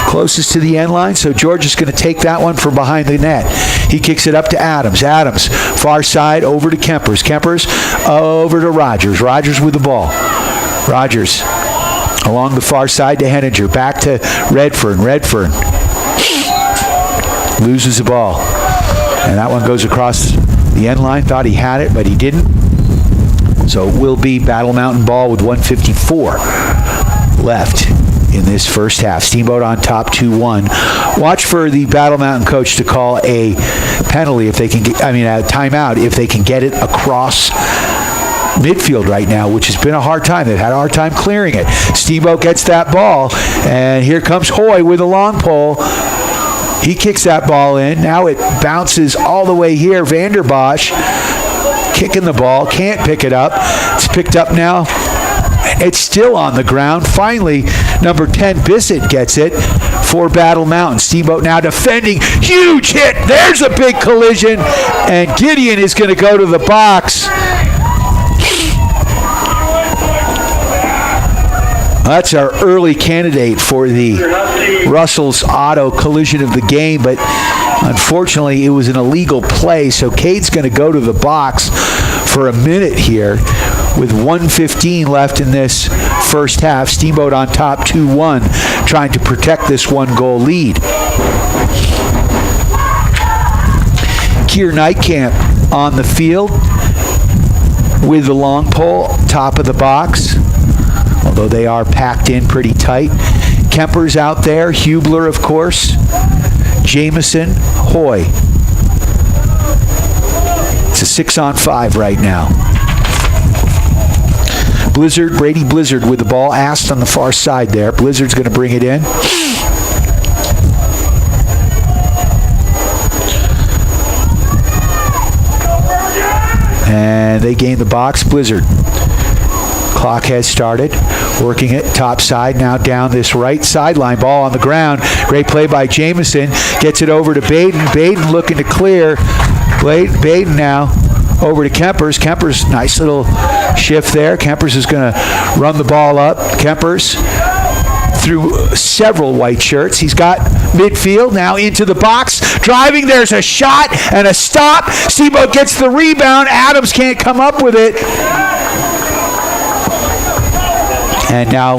closest to the end line, so George is going to take that one from behind the net. He kicks it up to Adams. Adams, far side, over to Kempers. Kempers over to Rogers. Rogers with the ball. Rogers along the far side to Henninger. Back to Redfern. Redfern loses the ball. And that one goes across the end line. Thought he had it, but he didn't. So it will be Battle Mountain ball with 1:54 left in this first half. Steamboat on top 2-1. Watch for the Battle Mountain coach to call a penalty if they can get, a timeout if they can get it across midfield right now, which has been a hard time. They've had a hard time clearing it. Steamboat gets that ball, and here comes Hoy with a long pole. He kicks that ball in. Now it bounces all the way here. Vanderbosch kicking the ball, can't pick it up. It's picked up now. It's still on the ground. Finally, number 10, Bissett gets it for Battle Mountain. Steamboat now defending. Huge hit. There's a big collision, and Gideon is going to go to the box. That's our early candidate for the Russell's Auto collision of the game, but unfortunately it was an illegal play, so Cade's going to go to the box for a minute here with 1:15 left in this first half. Steamboat on top 2-1, trying to protect this one-goal lead. Keir Nightcamp on the field with the long pole, top of the box, although they are packed in pretty tight. Kemper's out there, Hubler, of course, Jameson, Hoy. It's a 6-on-5 right now. Blizzard, Brady Blizzard with the ball, asked on the far side there. Blizzard's going to bring it in. And they gain the box. Blizzard. Clock has started. Working it top side, now down this right sideline. Ball on the ground. Great play by Jameson. Gets it over to Baden. Baden looking to clear. Baden now over to Kempers. Kempers, nice little shift there. Kempers is going to run the ball up. Kempers through several white shirts. He's got midfield, now into the box. Driving, there's a shot and a stop. Steamboat gets the rebound. Adams can't come up with it. And now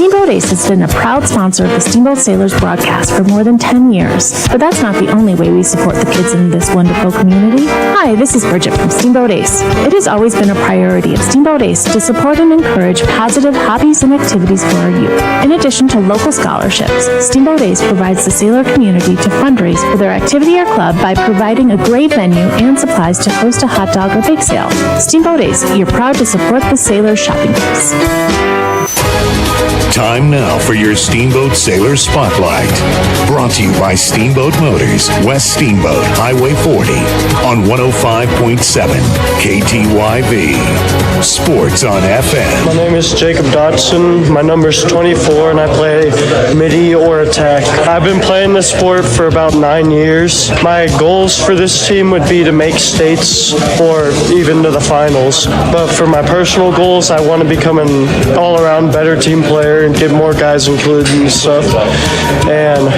Steamboat Ace has been a proud sponsor of the Steamboat Sailors broadcast for more than 10 years. But that's not the only way we support the kids in this wonderful community. Hi, this is Bridget from Steamboat Ace. It has always been a priority of Steamboat Ace to support and encourage positive hobbies and activities for our youth. In addition to local scholarships, Steamboat Ace provides the sailor community to fundraise for their activity or club by providing a great venue and supplies to host a hot dog or bake sale. Steamboat Ace, you're proud to support the sailor shopping place. Time now for your Steamboat Sailor Spotlight. Brought to you by Steamboat Motors, West Steamboat, Highway 40, on 105.7 KTYV. Sports on FM. My name is Jacob Dodson. My number's 24, and I play midi or attack. I've been playing this sport for about 9 years. My goals for this team would be to make states or even to the finals. But for my personal goals, I want to become an all-around better team player and get more guys included and stuff. And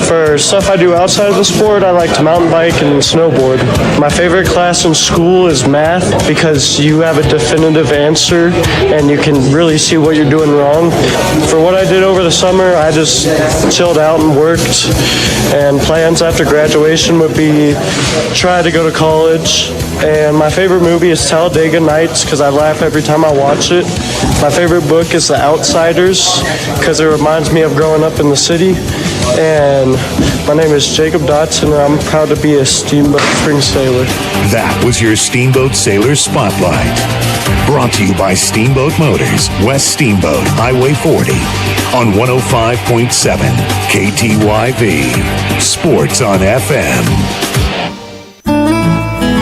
for stuff I do outside of the sport, I like to mountain bike and snowboard. My favorite class in school is math because you have a definitive answer and you can really see what you're doing wrong. For what I did over the summer, I just chilled out and worked. And plans after graduation would be try to go to college. And my favorite movie is Talladega Nights because I laugh every time I watch it. My favorite book is The Outsiders because it reminds me of growing up in the city. And my name is Jacob Dotson, and I'm proud to be a Steamboat Spring Sailor. That was your Steamboat Sailor Spotlight. Brought to you by Steamboat Motors, West Steamboat, Highway 40, on 105.7 KTYV. Sports on FM.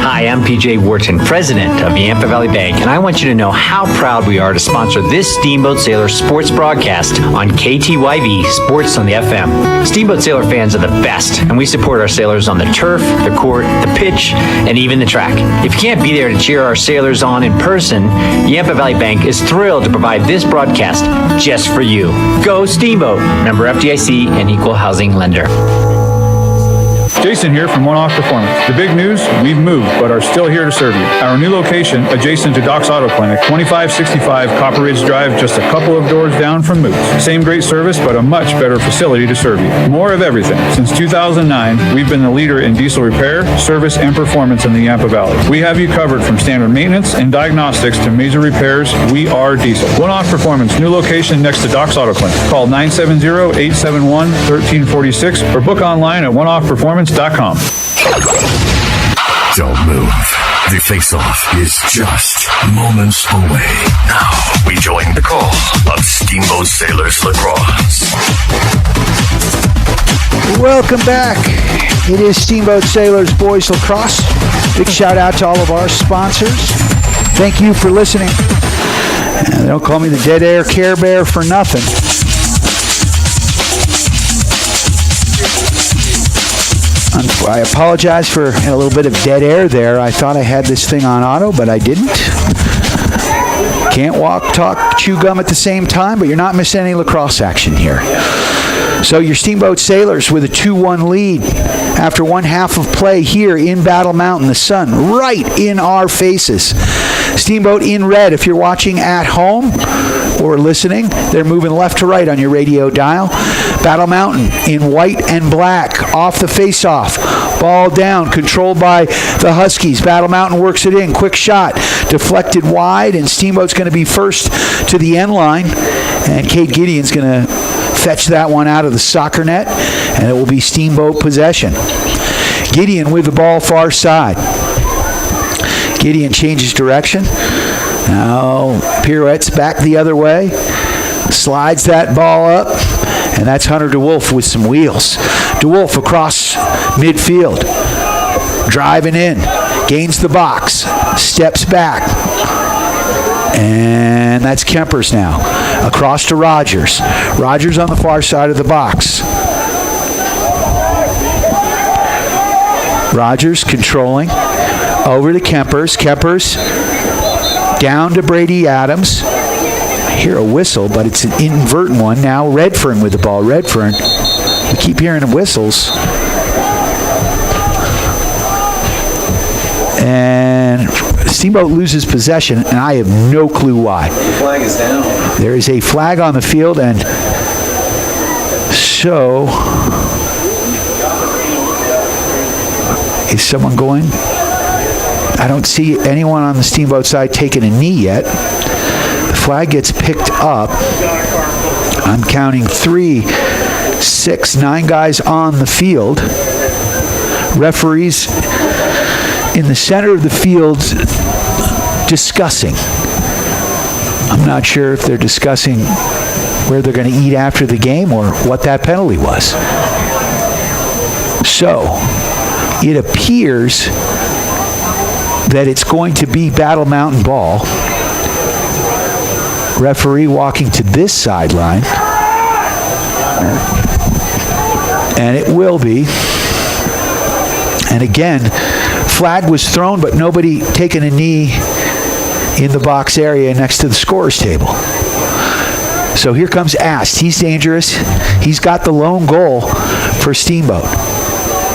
Hi, I'm PJ Wharton, president of Yampa Valley Bank, and I want you to know how proud we are to sponsor this Steamboat Sailor sports broadcast on KTYV Sports on the FM. Steamboat Sailor fans are the best, and we support our sailors on the turf, the court, the pitch, and even the track. If you can't be there to cheer our sailors on in person, Yampa Valley Bank is thrilled to provide this broadcast just for you. Go Steamboat! Member FDIC and Equal Housing Lender. Jason here from One Off Performance. The big news, we've moved, but are still here to serve you. Our new location, adjacent to Doc's Auto Clinic, 2565 Copper Ridge Drive, just a couple of doors down from Moots. Same great service, but a much better facility to serve you. More of everything. Since 2009, we've been the leader in diesel repair, service, and performance in the Yampa Valley. We have you covered from standard maintenance and diagnostics to major repairs. We are diesel. One Off Performance, new location next to Doc's Auto Clinic. Call 970-871-1346 or book online at oneoffperformance.com. Don't move. The face-off is just moments away. Now we join the call of Steamboat Sailors Lacrosse. Welcome back. It is Steamboat Sailors Boys Lacrosse. Big shout out to all of our sponsors. Thank you for listening. They don't call me the Dead Air Care Bear for nothing. I apologize for a little bit of dead air there. I thought I had this thing on auto, but I didn't. Can't walk, talk, chew gum at the same time, but you're not missing any lacrosse action here. So your Steamboat Sailors with a 2-1 lead after one half of play here in Battle Mountain. The sun right in our faces. Steamboat in red if you're watching at home or listening. They're moving left to right on your radio dial. Battle Mountain in white and black off the face-off. Ball down, controlled by the Huskies. Battle Mountain works it in. Quick shot, deflected wide, and Steamboat's going to be first to the end line. And Kate Gideon's going to fetch that one out of the soccer net, and it will be Steamboat possession. Gideon with the ball far side. Gideon changes direction. Now pirouettes back the other way. Slides that ball up. And that's Hunter DeWolf with some wheels. DeWolf across midfield. Driving in. Gains the box. Steps back. And that's Kempers now. Across to Rogers. Rogers on the far side of the box. Rogers controlling. Over to Kempers. Kempers down to Brady Adams. I hear a whistle, but it's an inadvertent one. Now Redfern with the ball. Redfern. We keep hearing whistles. And Steamboat loses possession, and I have no clue why. The flag is down. There is a flag on the field, and so is someone going? I don't see anyone on the Steamboat side taking a knee yet. The flag gets picked up. I'm counting 3, 6, 9 guys on the field. Referees in the center of the field discussing. I'm not sure if they're discussing where they're going to eat after the game or what that penalty was. So, it appears that it's going to be Battle Mountain ball. Referee walking to this sideline. And it will be. And again, flag was thrown, but nobody taking a knee in the box area next to the scorer's table. So here comes Ast. He's dangerous. He's got the lone goal for Steamboat.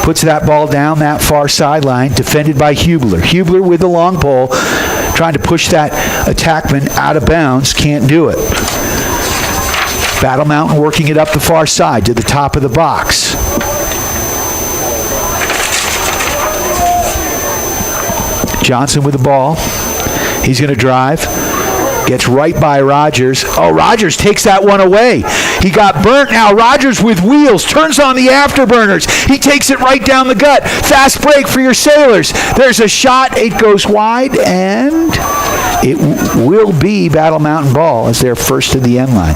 Puts that ball down that far sideline, defended by Hubler. Hubler with the long pole, trying to push that attackman out of bounds. Can't do it. Battle Mountain working it up the far side to the top of the box. Johnson with the ball. He's going to drive. Gets right by Rogers. Oh, Rogers takes that one away. He got burnt now. Rogers with wheels. Turns on the afterburners. He takes it right down the gut. Fast break for your Sailors. There's a shot. It goes wide, and it will be Battle Mountain ball as they're first to the end line.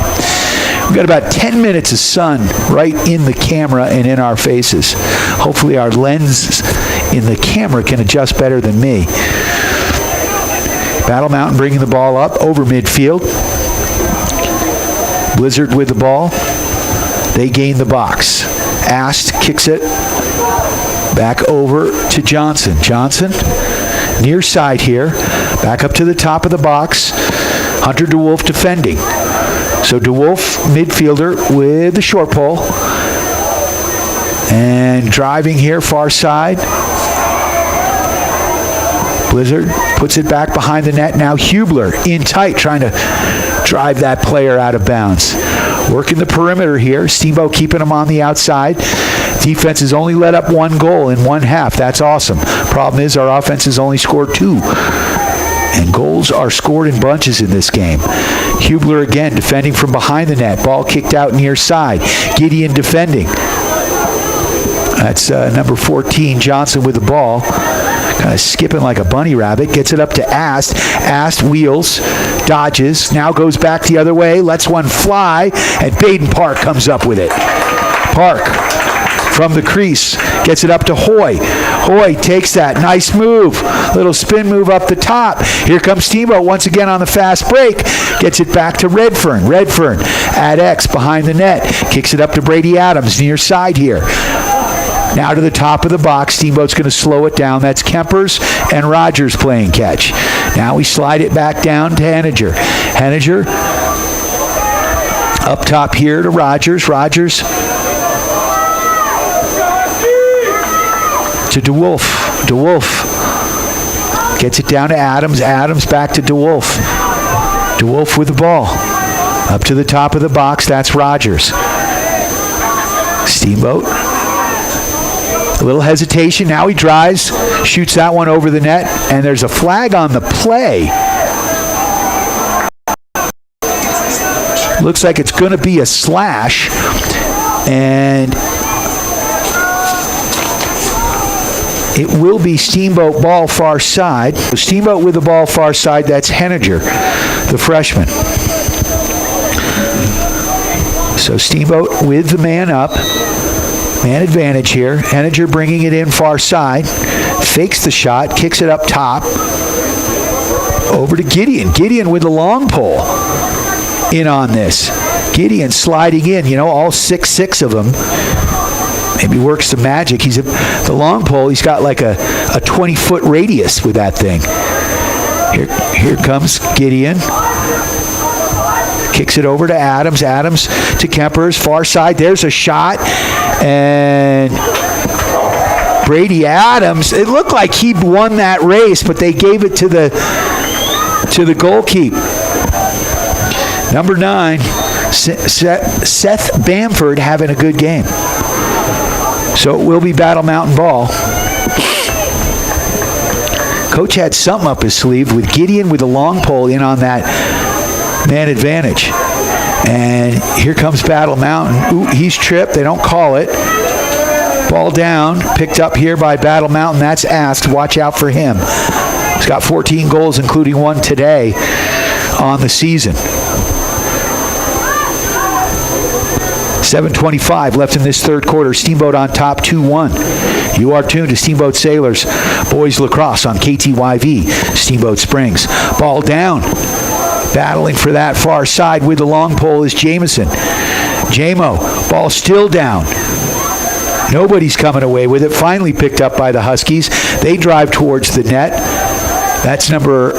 We've got about 10 minutes of sun right in the camera and in our faces. Hopefully our lens in the camera can adjust better than me. Battle Mountain bringing the ball up over midfield. Blizzard with the ball. They gain the box. Ast kicks it back over to Johnson. Johnson, near side here. Back up to the top of the box. Hunter DeWolf defending. So DeWolf, midfielder, with the short pole. And driving here, far side. Blizzard puts it back behind the net. Now Hubler in tight, trying to drive that player out of bounds. Working the perimeter here. Steamboat keeping him on the outside. Defense has only let up 1 goal in 1 half. That's awesome. Problem is our offense has only scored 2. And goals are scored in bunches in this game. Hubler again defending from behind the net. Ball kicked out near side. Gideon defending. That's number 14, Johnson with the ball. Kind of skipping like a bunny rabbit. Gets it up to Ast. Ast wheels, dodges, now goes back the other way, lets one fly, and Baden Park comes up with it. Park from the crease gets it up to Hoy. Hoy takes that. Nice move. Little spin move up the top. Here comes Steamboat once again on the fast break. Gets it back to Redfern. Redfern at X behind the net. Kicks it up to Brady Adams near side here. Now to the top of the box. Steamboat's going to slow it down. That's Kempers and Rogers playing catch. Now we slide it back down to Henniger. Henniger up top here to Rogers. Rogers to DeWolf. DeWolf gets it down to Adams. Adams back to DeWolf. DeWolf with the ball. Up to the top of the box. That's Rogers. Steamboat. A little hesitation. Now he drives, shoots that one over the net, and there's a flag on the play. Looks like it's going to be a slash, and it will be Steamboat ball far side. Steamboat with the ball far side. That's Henniger, the freshman. So Steamboat with the man up. Man advantage here. Henniger bringing it in far side. Fakes the shot. Kicks it up top. Over to Gideon. Gideon with the long pole in on this. Gideon sliding in. You know, all 6'6" of them. Maybe works some magic. The long pole, he's got like a 20-foot radius with that thing. Here comes Gideon. Kicks it over to Adams. Adams to Kempers. Far side. There's a shot. And Brady Adams, it looked like he won that race, but they gave it to the goalkeeper. Number 9, Seth Bamford having a good game. So it will be Battle Mountain ball. Coach had something up his sleeve with Gideon with a long pole in on that man advantage. And here comes Battle Mountain. Ooh, he's tripped. They don't call it. Ball down. Picked up here by Battle Mountain. That's asked. Watch out for him. He's got 14 goals, including one today on the season. 7:25 left in this third quarter. Steamboat on top, 2-1. You are tuned to Steamboat Sailors Boys Lacrosse on KTYV, Steamboat Springs. Ball down. Battling for that far side with the long pole is Jamison. Jamo, ball still down. Nobody's coming away with it. Finally picked up by the Huskies. They drive towards the net. That's number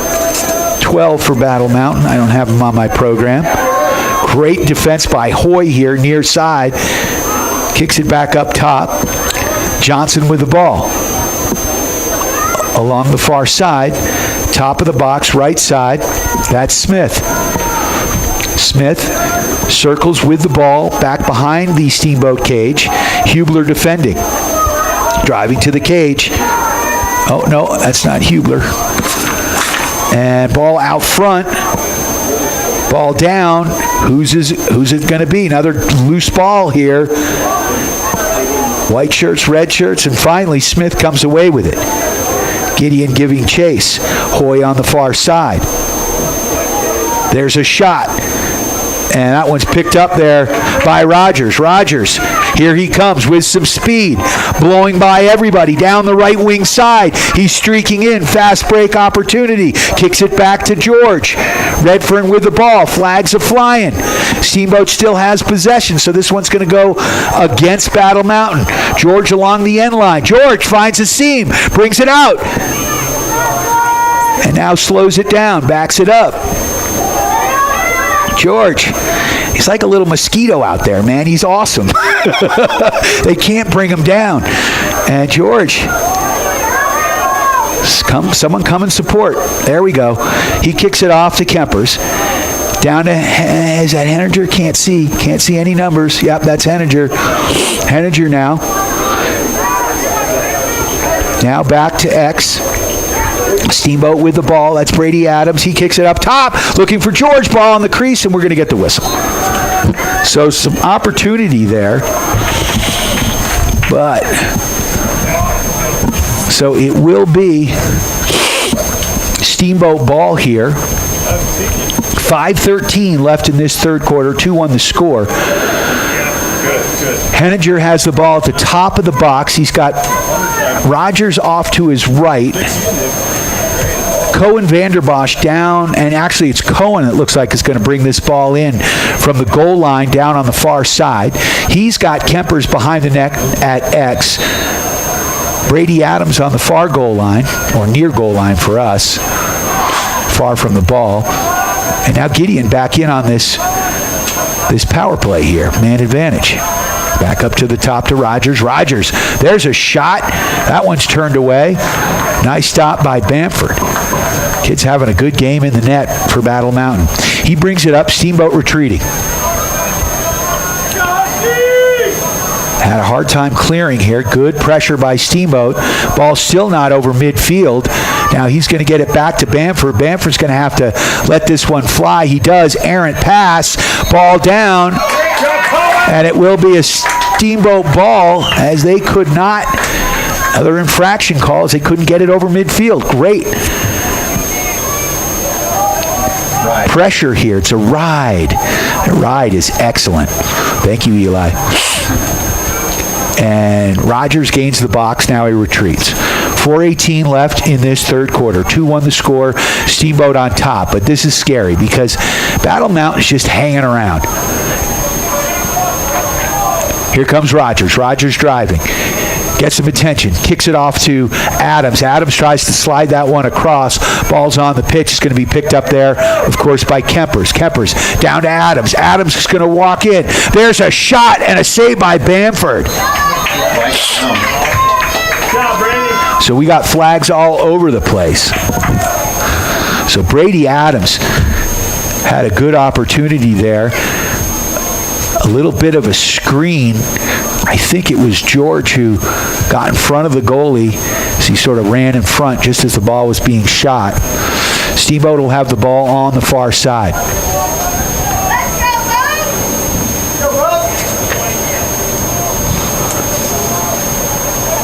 12 for Battle Mountain. I don't have him on my program. Great defense by Hoy here, near side. Kicks it back up top. Johnson with the ball. Along the far side. Top of the box, right side. That's Smith. Smith circles with the ball back behind the Steamboat cage. Hubler defending. Driving to the cage. Oh, no, that's not Hubler. And ball out front. Ball down. Who's it going to be? Another loose ball here. White shirts, red shirts, and finally Smith comes away with it. Gideon giving chase. Hoy on the far side. There's a shot. And that one's picked up there by Rogers. Rogers, here he comes with some speed. Blowing by everybody down the right wing side. He's streaking in. Fast break opportunity. Kicks it back to George. Redfern with the ball. Flags are flying. Steamboat still has possession, so this one's going to go against Battle Mountain. George along the end line. George finds a seam. Brings it out. And now slows it down. Backs it up. George, he's like a little mosquito out there, man. He's awesome. They can't bring him down. And George, someone come and support. There we go. He kicks it off to Kempers. Down to, is that Henninger? Can't see any numbers. Yep, that's Henninger. Henninger now. Now back to X. Steamboat with the ball. That's Brady Adams. He kicks it up top. Looking for George. Ball on the crease, and we're going to get the whistle. So some opportunity there. But, so it will be Steamboat ball here. 5:13 left in this third quarter. 2-1 the score. Henninger has the ball at the top of the box. He's got Rogers off to his right. Cohen Vanderbosch down, and actually it's Cohen it looks like is going to bring this ball in from the goal line down on the far side. He's got Kempers behind the net at X. Brady Adams on the far goal line, or near goal line for us, far from the ball. And now Gideon back in on this power play here, man advantage. Back up to the top to Rogers. Rogers, there's a shot. That one's turned away. Nice stop by Bamford. Kid's having a good game in the net for Battle Mountain. He brings it up. Steamboat retreating. Had a hard time clearing here. Good pressure by Steamboat. Ball still not over midfield. Now he's going to get it back to Bamford. Bamford's going to have to let this one fly. He does. Errant pass. Ball down. And it will be a Steamboat ball as they could not. Other infraction calls. They couldn't get it over midfield. Great pressure here. It's a ride. The ride is excellent. Thank you, Eli. And Rogers gains the box. Now he retreats. 4:18 left in this third quarter. 2-1 the score. Steamboat on top. But this is scary because Battle Mountain's just hanging around. Here comes Rogers. Rogers driving. Gets some attention. Kicks it off to Adams. Adams tries to slide that one across. Ball's on the pitch. It's going to be picked up there, of course, by Kempers. Kempers down to Adams. Adams is going to walk in. There's a shot and a save by Bamford. So we got flags all over the place. So Brady Adams had a good opportunity there. A little bit of a screen. I think it was George who got in front of the goalie as he sort of ran in front just as the ball was being shot. Steamboat will have the ball on the far side.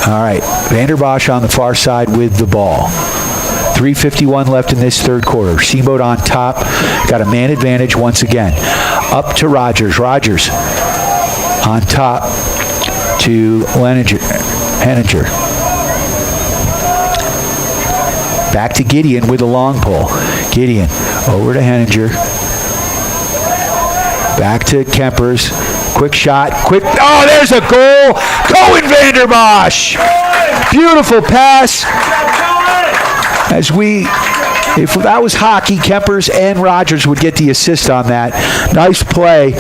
All right, Vanderbosch on the far side with the ball. 3:51 left in this third quarter. Steamboat on top. Got a man advantage once again. Up to Rogers. Rogers on top to Henninger. Back to Gideon with a long pole. Gideon over to Henninger. Back to Kempers. Quick shot. Oh, there's a goal. Cohen Vanderbosch. Beautiful pass. If that was hockey, Kempers and Rogers would get the assist on that. Nice play.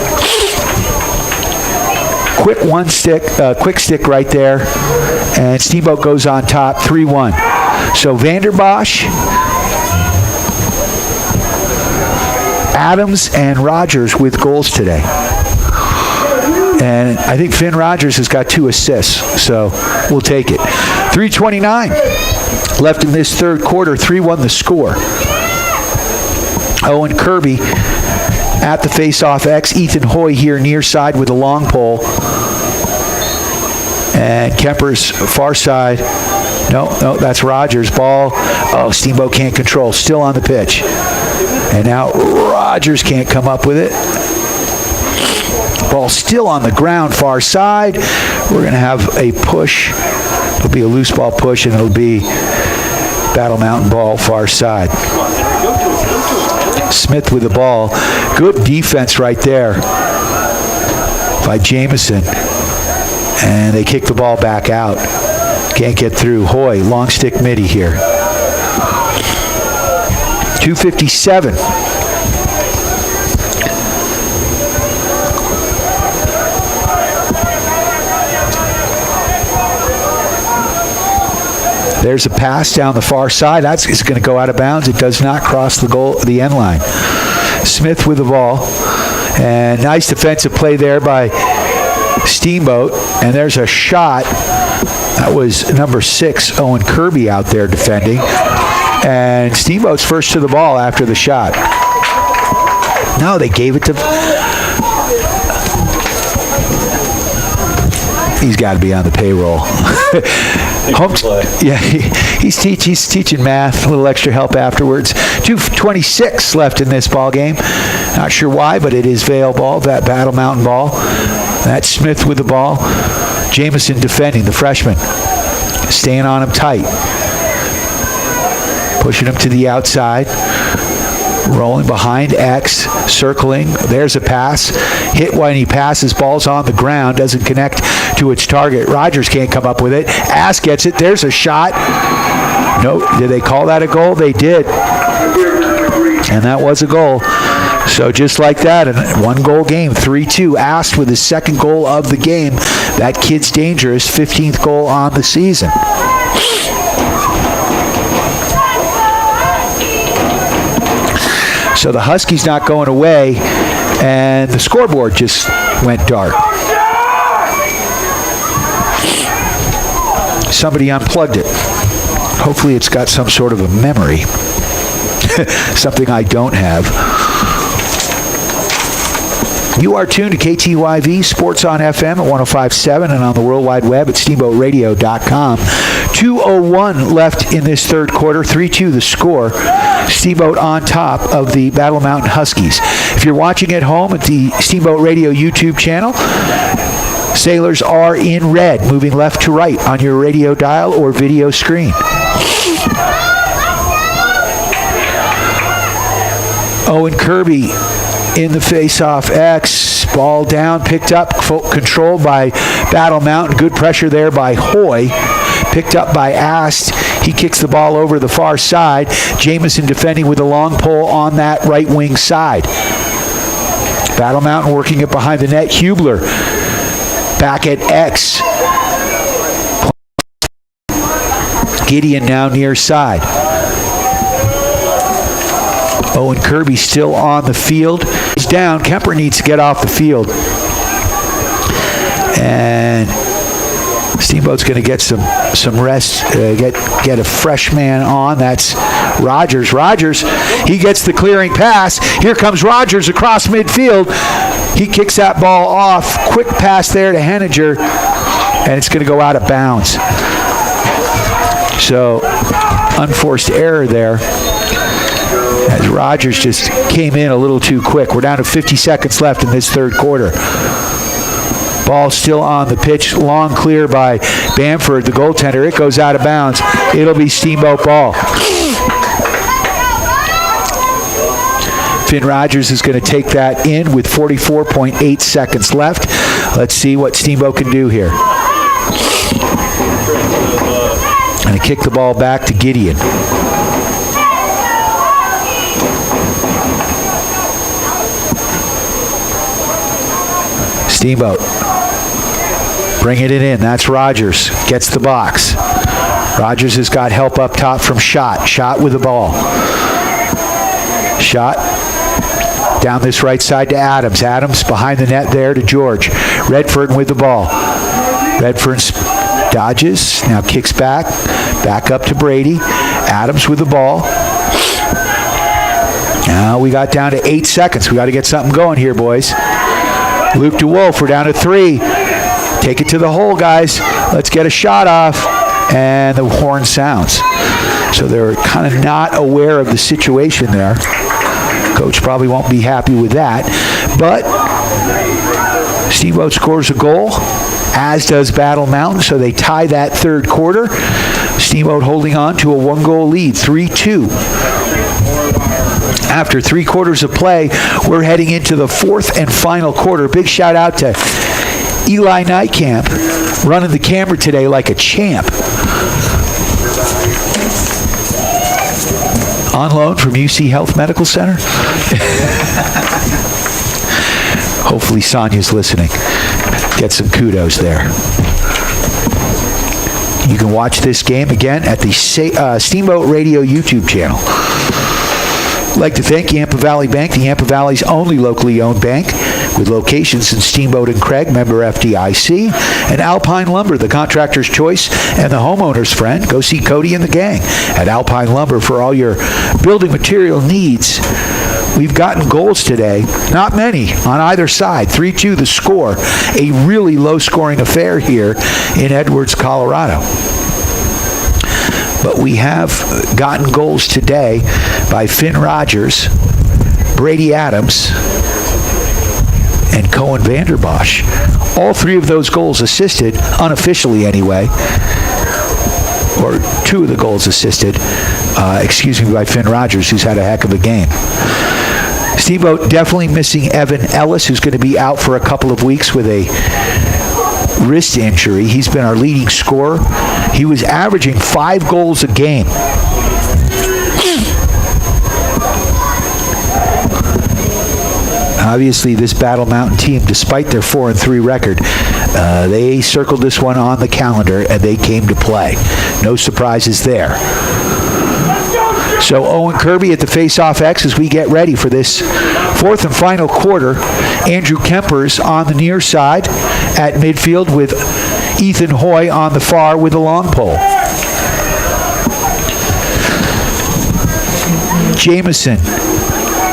Quick stick right there. And Steamboat goes on top, 3-1. So Vanderbosch, Adams, and Rogers with goals today. And I think Finn Rogers has got 2 assists, so we'll take it. 3:29 left in this third quarter, 3-1 the score. Owen Kirby at the face-off X. Ethan Hoy here near side with a long pole. And Kemper's far side. No, that's Rogers. Ball. Oh, Steamboat can't control. Still on the pitch. And now Rogers can't come up with it. Ball still on the ground, far side. We're going to have a push. It'll be a loose ball push, and it'll be Battle Mountain ball, far side. Smith with the ball. Good defense right there by Jameson. And they kick the ball back out. Can't get through. Hoy, long stick midi here. 2:57. There's a pass down the far side. That's going to go out of bounds. It does not cross the end line. Smith with the ball. And nice defensive play there by Steamboat. And there's a shot. That was number 6, Owen Kirby out there defending. And Steamboat's first to the ball after the shot. No, they gave it to... He's got to be on the payroll. Yeah, he's teaching math, a little extra help afterwards. 2:26 left in this ball game. Not sure why, but it is Vale ball, that Battle Mountain ball. That's Smith with the ball. Jameson defending, the freshman. Staying on him tight. Pushing him to the outside. Rolling behind X, circling. There's a pass. Hit when he passes. Ball's on the ground. Doesn't connect to its target. Rogers can't come up with it. Ass gets it. There's a shot. No, did they call that a goal? They did. And that was a goal. So just like that, a 1-goal game, 3-2. Ast with his second goal of the game. That kid's dangerous. 15th goal on the season. So the Huskies not going away, and the scoreboard just went dark. Somebody unplugged it. Hopefully it's got some sort of a memory. Something I don't have. You are tuned to KTYV Sports on FM at 105.7 and on the World Wide Web at steamboatradio.com. 2:01 left in this third quarter. 3-2 the score. Steamboat on top of the Battle Mountain Huskies. If you're watching at home at the Steamboat Radio YouTube channel, Sailors are in red, moving left to right on your radio dial or video screen. Owen Kirby in the face-off X. Ball down, picked up, controlled by Battle Mountain. Good pressure there by Hoy. Picked up by Ast. He kicks the ball over the far side. Jameson defending with a long pole on that right wing side. Battle Mountain working it behind the net. Hubler back at X. Gideon now near side. Owen Kirby still on the field. He's down. Kemper needs to get off the field. And Steamboat's going to get some rest, get a fresh man on. That's Rogers. Rogers, he gets the clearing pass. Here comes Rogers across midfield. He kicks that ball off. Quick pass there to Henninger, and it's going to go out of bounds. So, unforced error there, as Rogers just came in a little too quick. We're down to 50 seconds left in this third quarter. Ball still on the pitch. Long clear by Bamford, the goaltender. It goes out of bounds. It'll be Steamboat ball. Finn Rogers is going to take that in with 44.8 seconds left. Let's see what Steamboat can do here. And to kick the ball back to Gideon. Steamboat bringing it in. That's Rogers. Gets the box. Rogers has got help up top from Schott. Schott with the ball. Schott down this right side to Adams. Adams behind the net there to George. Redfern with the ball. Redfern dodges. Now kicks back. Back up to Brady. Adams with the ball. Now we got down to 8 seconds. We got to get something going here, boys. Luke DeWolf, we're down to 3. Take it to the hole, guys. Let's get a shot off. And the horn sounds. So they're kind of not aware of the situation there. Coach probably won't be happy with that. But Steamboat scores a goal, as does Battle Mountain. So they tie that third quarter. Steamboat holding on to a 1-goal lead, 3-2. After 3 quarters of play, we're heading into the fourth and final quarter. Big shout out to Eli Nightcamp, running the camera today like a champ. On loan from UC Health Medical Center. Hopefully Sonia's listening. Get some kudos there. You can watch this game again at the Steamboat Radio YouTube channel. I'd like to thank Yampa Valley Bank, the Yampa Valley's only locally owned bank, with locations in Steamboat and Craig, member FDIC, and Alpine Lumber, the contractor's choice and the homeowner's friend. Go see Cody and the gang at Alpine Lumber for all your building material needs. We've gotten goals today, not many, on either side. 3-2 the score, a really low-scoring affair here in Edwards, Colorado. But we have gotten goals today by Finn Rogers, Brady Adams, and Cohen Vanderbosch. All 3 of those goals assisted, unofficially anyway, or 2 of the goals assisted, by Finn Rogers, who's had a heck of a game. Steamboat definitely missing Evan Ellis, who's going to be out for a couple of weeks with a wrist injury. He's been our leading scorer. He was averaging 5 goals a game. Obviously, this Battle Mountain team, despite their 4-3 record, they circled this one on the calendar and they came to play. No surprises there. So Owen Kirby at the face-off X as we get ready for this fourth and final quarter. Andrew Kemper's on the near side at midfield with Ethan Hoy on the far with a long pole. Jameson,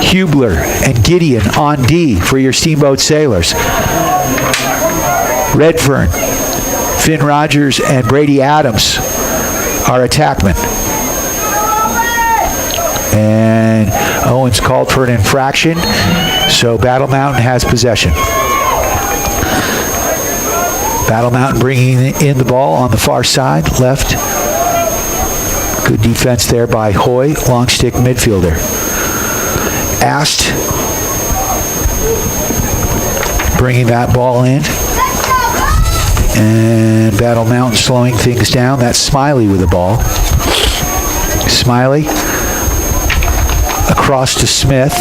Hubler, and Gideon on D for your Steamboat Sailors. Redfern, Finn Rogers, and Brady Adams are attackmen. And Owens called for an infraction, so Battle Mountain has possession. Battle Mountain bringing in the ball on the far side, left. Good defense there by Hoy, long stick midfielder. Ast bringing that ball in. And Battle Mountain slowing things down. That's Smiley with the ball. Smiley across to Smith.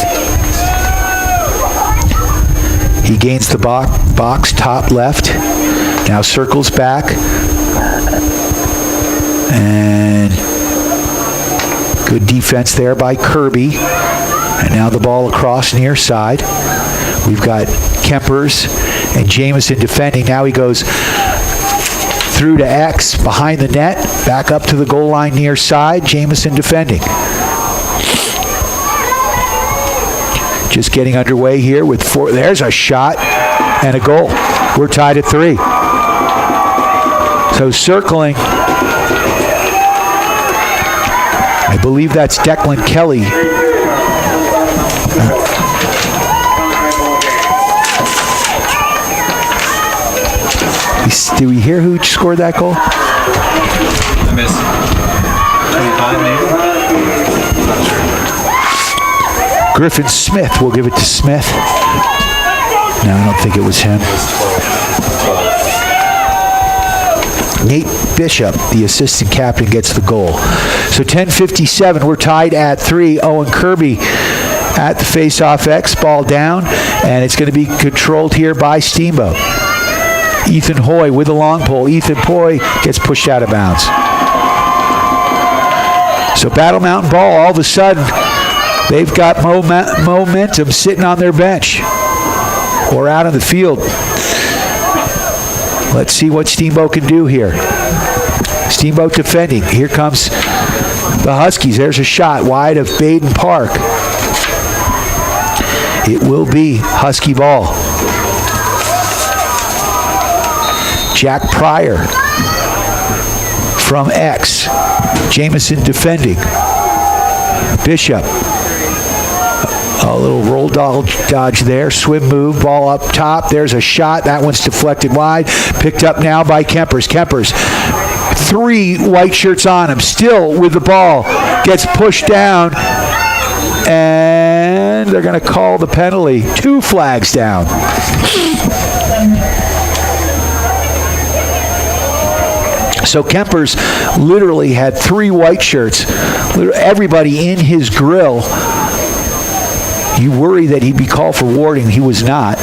He gains the box top left. Now circles back. And Good defense there by Kirby. And now the ball across near side. We've got Kempers and Jamison defending. Now he goes through to X behind the net. Back up to the goal line near side. Jamison defending. Just getting underway here with 4. There's a shot and a goal. We're tied at 3. So circling. I believe that's Declan Kelly. Do we hear who scored that goal? I missed 25 maybe? Not sure. Griffin Smith. We'll give it to Smith. No, I don't think it was him. Nate Bishop, the assistant captain, gets the goal. So 10:57, we're tied at 3. Owen Kirby at the face-off X, ball down, and it's going to be controlled here by Steamboat. Ethan Hoy with the long pole. Ethan Hoy gets pushed out of bounds. So Battle Mountain ball, all of a sudden, they've got momentum sitting on their bench or out on the field. Let's see what Steamboat can do here. Steamboat defending. Here comes the Huskies. There's a shot wide of Baden Park. It will be Husky ball. Jack Pryor from X. Jamison defending. Bishop. A little roll dodge there. Swim move. Ball up top. There's a shot. That one's deflected wide. Picked up now by Kempers. Kempers. 3 white shirts on him. Still with the ball. Gets pushed down. And they're going to call the penalty. 2 flags down. So Kempers literally had 3 white shirts. Everybody in his grill. You worry that he'd be called for warding. He was not.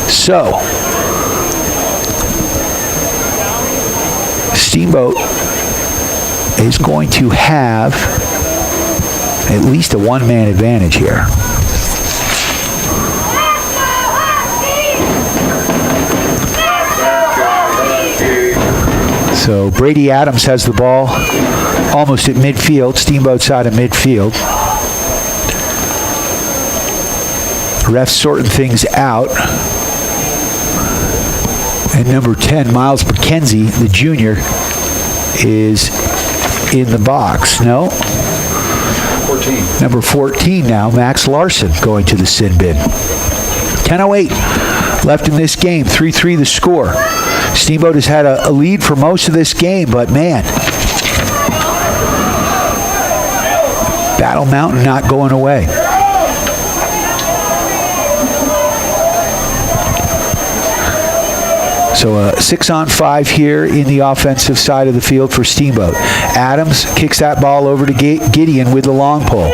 So, Steamboat is going to have at least a 1-man advantage here. So Brady Adams has the ball almost at midfield. Steamboat side of midfield. Refs sorting things out. And number 10, Miles McKenzie, the junior, is in the box. No? 14. Number 14 now, Max Larson, going to the sin bin. 10:08 left in this game. 3-3 the score. Steamboat has had a lead for most of this game, but man, Battle Mountain not going away. So a 6-on-5 here in the offensive side of the field for Steamboat. Adams kicks that ball over to Gideon with the long pole.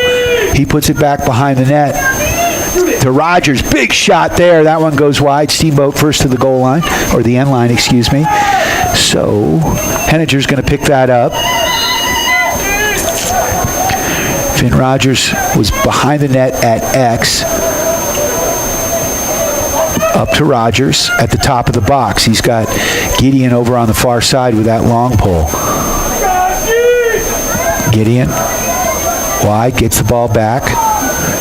He puts it back behind the net to Rogers. Big shot there. That one goes wide. Steamboat first to the goal line, or the end line, excuse me. So Henniger's going to pick that up. Finn Rogers was behind the net at X. Up to Rogers at the top of the box. He's got Gideon over on the far side with that long pole. Gideon wide, gets the ball back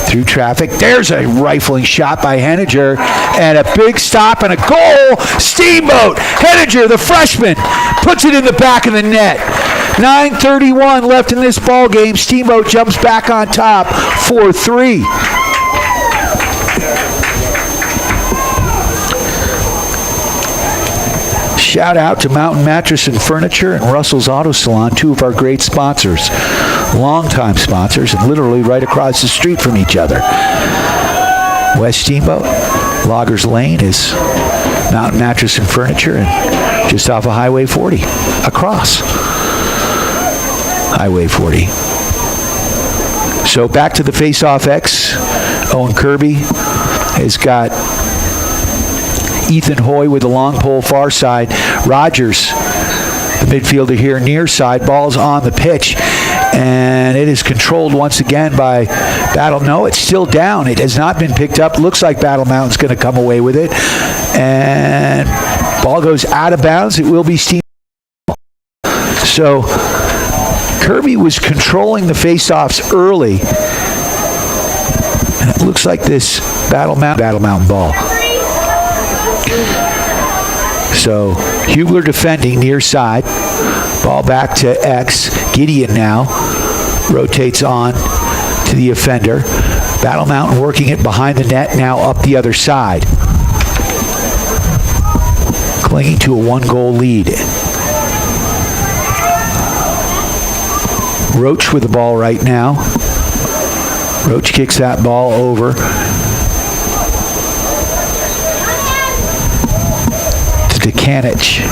through traffic. There's a rifling shot by Henniger and a big stop and a goal. Steamboat. Henniger, the freshman, puts it in the back of the net. 9:31 left in this ball game. Steamboat jumps back on top 4-3. Shout out to Mountain Mattress and Furniture and Russell's Auto Salon, 2 of our great sponsors. Longtime sponsors, and literally right across the street from each other. West Steamboat, Loggers Lane is Mountain Mattress and Furniture, and just off of Highway 40, across Highway 40. So back to the face-off X. Owen Kirby has got Ethan Hoy with the long pole far side. Rogers, the midfielder here near side. Ball's on the pitch. And it is controlled once again by Battle. No, it's still down. It has not been picked up. Looks like Battle Mountain's going to come away with it. And ball goes out of bounds. It will be Steamboat. So Kirby was controlling the face-offs early. And it looks like this Battle Mountain ball. So Hubler defending near side. Ball back to X. Gideon now rotates on to the offender. Battle Mountain working it behind the net, now up the other side. Clinging to a 1-goal lead. Roach with the ball right now. Roach kicks that ball over to Dekanich.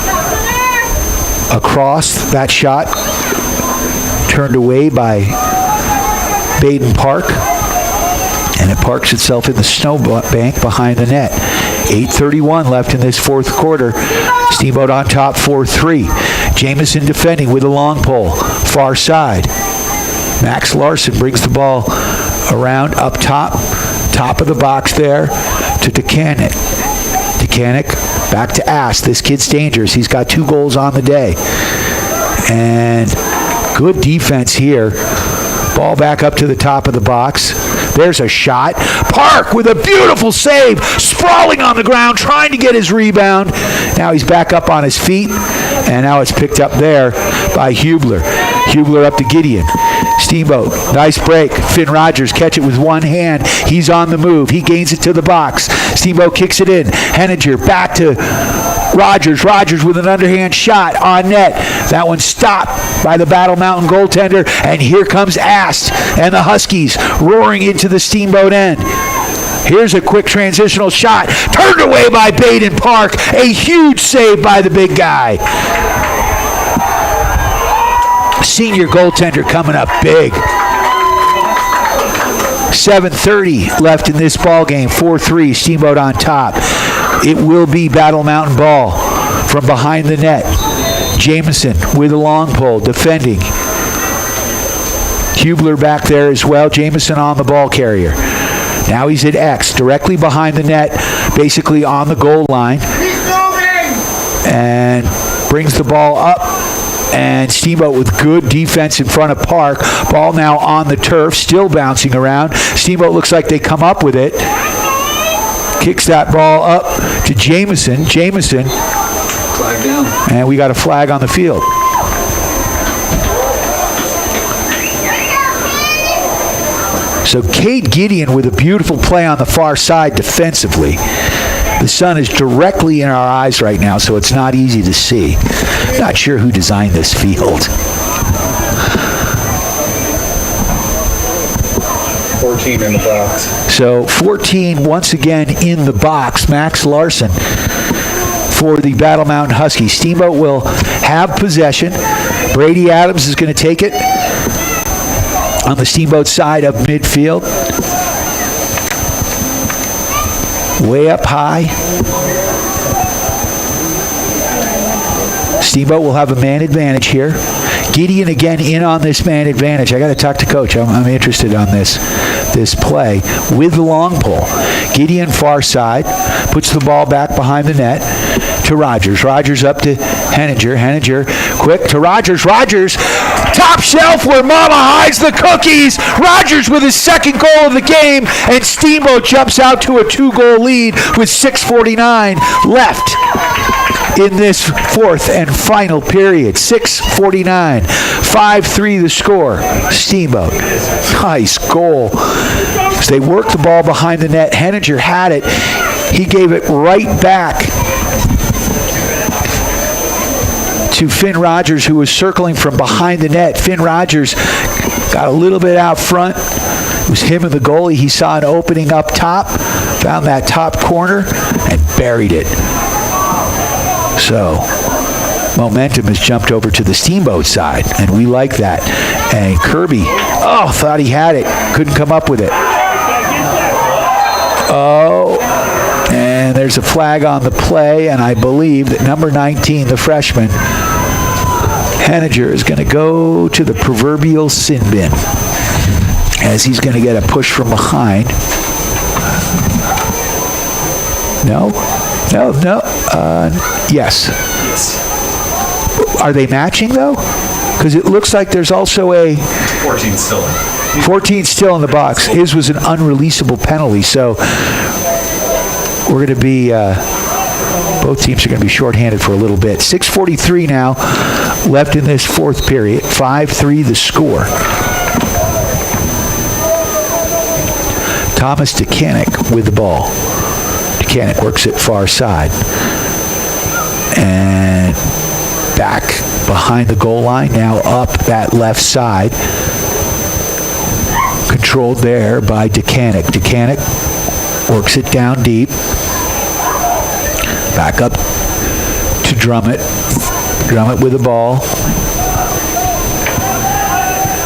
Across, that shot turned away by Baden Park, and it parks itself in the snowbank behind the net. 8:31 left in this fourth quarter. Steamboat on top 4-3. Jamison defending with a long pole, far side. Max Larson brings the ball around up top of the box there to Decanic. Decanic back to Ass. This kid's dangerous. He's got 2 goals on the day. And good defense here. Ball back up to the top of the box. There's a shot. Park with a beautiful save. Sprawling on the ground, trying to get his rebound. Now he's back up on his feet. And now it's picked up there by Hubler. Hubler up to Gideon. Steamboat, nice break. Finn Rogers catch it with one hand. He's on the move. He gains it to the box. Steamboat kicks it in. Henninger back to Rogers. Rogers with an underhand shot on net. That one stopped by the Battle Mountain goaltender. And here comes Ast and the Huskies roaring into the Steamboat end. Here's a quick transitional shot. Turned away by Baden Park. A huge save by the big guy. Senior goaltender coming up big. 7:30 left in this ball game. 4-3, Steamboat on top. It will be Battle Mountain ball from behind the net. Jamison with a long pole defending. Hubler back there as well. Jamison on the ball carrier. Now he's at X, directly behind the net, basically on the goal line. And brings the ball up. And Steamboat with good defense in front of Park. Ball now on the turf, still bouncing around. Steamboat looks like they come up with it. Kicks that ball up to Jamison. Jamison. Flag down. And we got a flag on the field. So Cade Gideon with a beautiful play on the far side defensively. The sun is directly in our eyes right now, so it's not easy to see. Not sure who designed this field. 14 in the box. So 14 once again in the box. Max Larson for the Battle Mountain Huskies. Steamboat will have possession. Brady Adams is going to take it on the Steamboat side of midfield. Way up high. Steamboat will have a man advantage here. Gideon again in on this man advantage. I got to talk to Coach. I'm interested on this play with the long pole. Gideon far side puts the ball back behind the net to Rogers. Rogers up to Henninger. Henninger quick to Rogers. Rogers top shelf where Mama hides the cookies. Rogers with his second goal of the game, and Steamboat jumps out to a 2-goal lead with 6:49 left in this fourth and final period. 6:49. 5-3 the score. Steamboat. Nice goal. As they work the ball behind the net, Henninger had it. He gave it right back to Finn Rogers, who was circling from behind the net. Finn Rogers got a little bit out front. It was him and the goalie. He saw an opening up top, found that top corner, and buried it. So, momentum has jumped over to the Steamboat side, and we like that. And Kirby, thought he had it. Couldn't come up with it. And there's a flag on the play, and I believe that number 19, the freshman, Henniger, is going to go to the proverbial sin bin, as he's going to get a push from behind. No. Yes. Are they matching, though? Because it looks like there's also a 14 still. 14 still in the box. His was an unreleasable penalty, so we're going to be, both teams are going to be shorthanded for a little bit. 6:43 now left in this fourth period. 5-3 the score. Thomas Decanic with the ball. Decanic works it far side. And back behind the goal line, now up that left side. Controlled there by Decanic. Decanic works it down deep. Back up to Drummett. Drummett with the ball.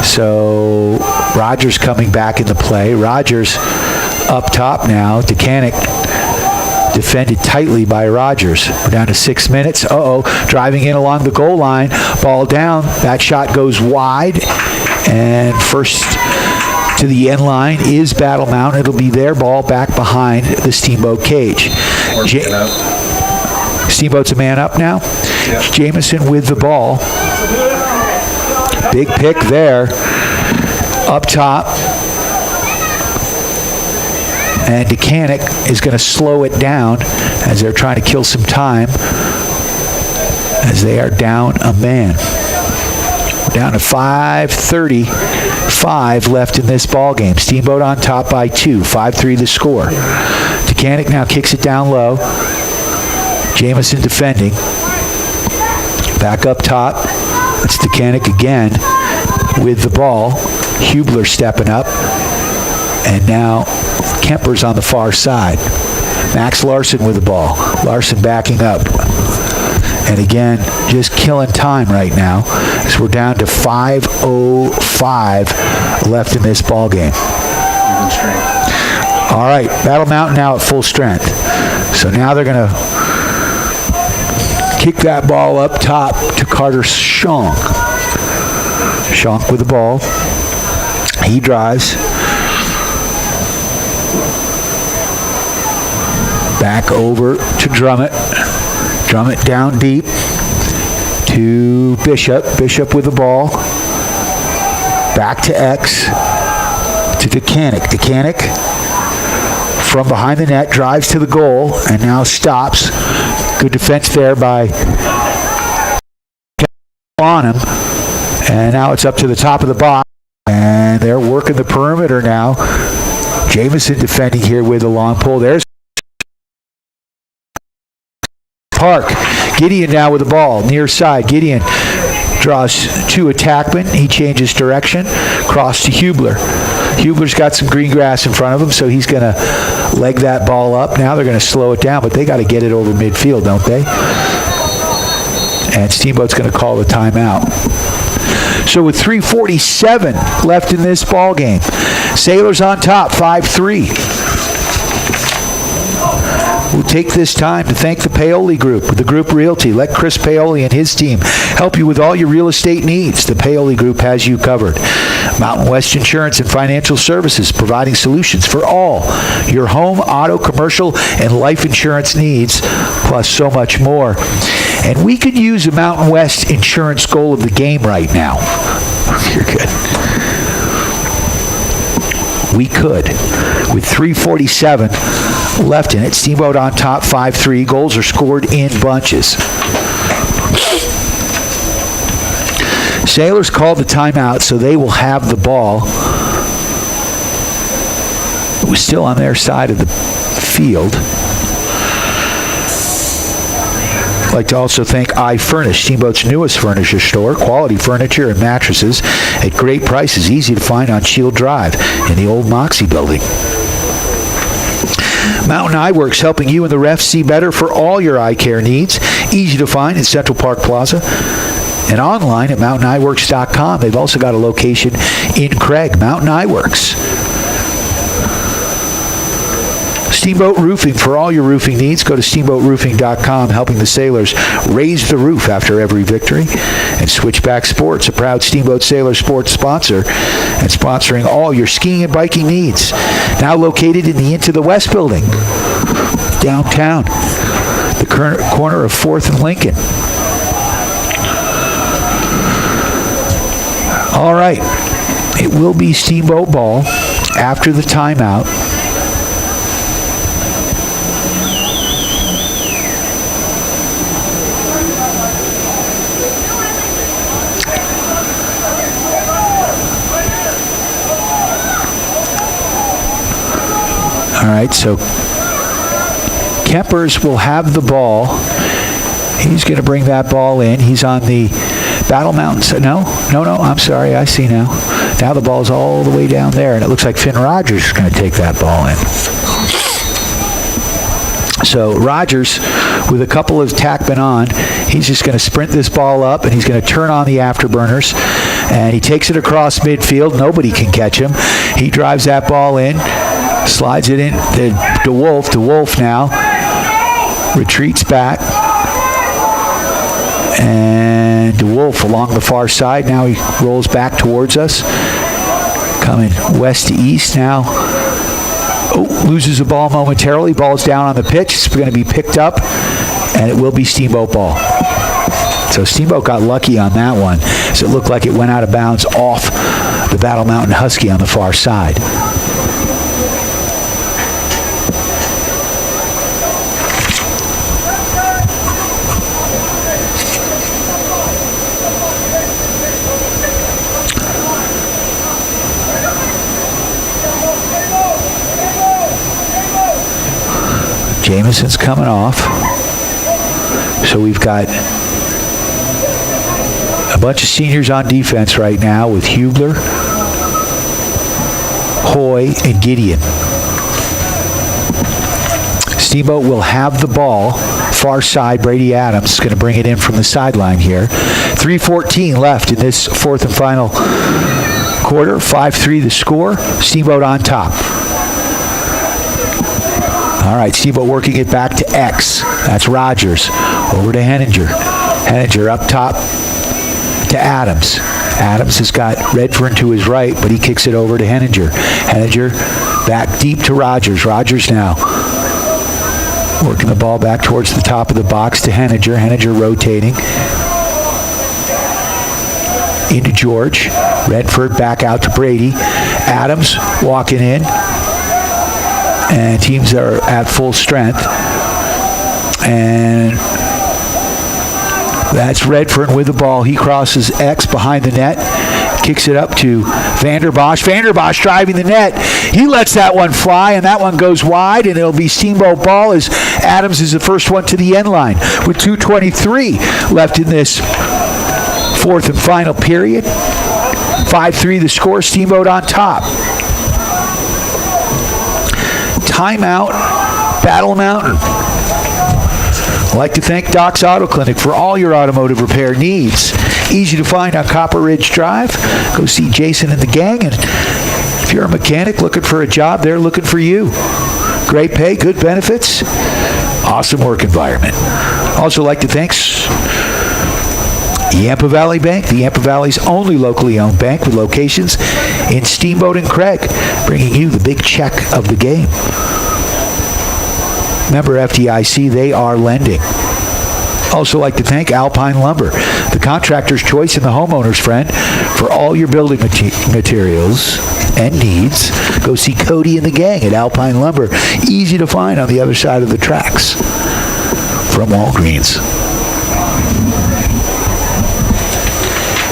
So Rogers coming back into play. Rogers up top now. Decanic defended tightly by Rogers. We're down to 6 minutes. Driving in along the goal line. Ball down. That shot goes wide. And first to the end line is Battle Mountain. It'll be their ball back behind the Steamboat cage. Steamboat's a man up now. Yep. Jamison with the ball. Big pick there. Up top. And Decanic is going to slow it down as they're trying to kill some time as they are down a man. We're down to 5:35 left in this ball game. Steamboat on top by 2. 5-3 the score. Decanic now kicks it down low. Jamison defending. Back up top. It's Decanic again with the ball. Hubler stepping up. And now Kemper's on the far side. Max Larson with the ball. Larson backing up. And again, just killing time right now as we're down to 5:05 left in this ball game. All right, Battle Mountain now at full strength. So now they're going to kick that ball up top to Carter Schonk. Schonk with the ball. He drives. Back over to Drummett. Drummett down deep to Bishop. Bishop with the ball. Back to X. To Decanic. Decanic from behind the net drives to the goal and now stops. Good defense there by on him. And now it's up to the top of the box. And they're working the perimeter now. Jamison defending here with a long pull. There's Park. Gideon now with the ball. Near side. Gideon draws 2 attackmen. He changes direction. Cross to Hubler. Hubler's got some green grass in front of him, so he's going to leg that ball up. Now they're going to slow it down, but they got to get it over midfield, don't they? And Steamboat's going to call the timeout. So with 3:47 left in this ball game, Sailors on top, 5-3. We'll take this time to thank the Paoli Group with the Group Realty. Let Chris Paoli and his team help you with all your real estate needs. The Paoli Group has you covered. Mountain West Insurance and Financial Services, providing solutions for all your home, auto, commercial, and life insurance needs, plus so much more. And we could use a Mountain West Insurance goal of the game right now. You're good. We could. With 3:47 left in it, Steamboat on top, 5-3. Goals are scored in bunches. Sailors called the timeout, so they will have the ball. It was still on their side of the field. I'd like to also thank iFurnish, Steamboat's newest furniture store. Quality furniture and mattresses at great prices, easy to find on Shield Drive in the old Moxie building. Mountain Eyeworks, helping you and the refs see better for all your eye care needs. Easy to find in Central Park Plaza and online at MountainEyeWorks.com. They've also got a location in Craig. Mountain Eyeworks. Steamboat Roofing. For all your roofing needs, go to steamboatroofing.com, helping the Sailors raise the roof after every victory. And Switchback Sports, a proud Steamboat Sailor sports sponsor and sponsoring all your skiing and biking needs. Now located in the Into the West building, downtown, the current corner of 4th and Lincoln. All right. It will be Steamboat ball after the timeout. All right, so Kempers will have the ball. He's going to bring that ball in. He's on the Battle Mountain. No, I'm sorry. I see now. Now the ball's all the way down there, and it looks like Finn Rogers is going to take that ball in. So Rogers, with a couple of tackmen on, he's just going to sprint this ball up, and he's going to turn on the afterburners, and he takes it across midfield. Nobody can catch him. He drives that ball in, slides it in to DeWolf. DeWolf now retreats back. And DeWolf along the far side. Now he rolls back towards us. Coming west to east now. Oh, loses the ball momentarily. Ball's down on the pitch. It's going to be picked up, and it will be Steamboat ball. So Steamboat got lucky on that one. So it looked like it went out of bounds off the Battle Mountain Husky on the far side. Jameson's coming off. So we've got a bunch of seniors on defense right now with Hubler, Hoy, and Gideon. Steamboat will have the ball. Far side, Brady Adams is going to bring it in from the sideline here. 3:14 left in this fourth and final quarter. 5-3 the score. Steamboat on top. All right, Steamboat working it back to X. That's Rogers. Over to Henninger. Henninger up top to Adams. Adams has got Redfern to his right, but he kicks it over to Henninger. Henninger back deep to Rogers. Rogers now working the ball back towards the top of the box to Henninger. Henninger rotating into George. Redford back out to Brady. Adams walking in. And teams are at full strength. And that's Redfern with the ball. He crosses X behind the net. Kicks it up to Vanderbosch. Vanderbosch driving the net. He lets that one fly, and that one goes wide, and it'll be Steamboat ball as Adams is the first one to the end line with 2:23 left in this fourth and final period. 5-3 the score. Steamboat on top. Timeout, Battle Mountain. I'd like to thank Doc's Auto Clinic for all your automotive repair needs. Easy to find on Copper Ridge Drive. Go see Jason and the gang, and if you're a mechanic looking for a job, they're looking for you. Great pay, good benefits, awesome work environment. Also like to thank Yampa Valley Bank, the Yampa Valley's only locally owned bank with locations in Steamboat and Craig, bringing you the big check of the game. Member FDIC, they are lending. Also like to thank Alpine Lumber, the contractor's choice and the homeowner's friend for all your building materials and needs. Go see Cody and the gang at Alpine Lumber. Easy to find on the other side of the tracks from Walgreens.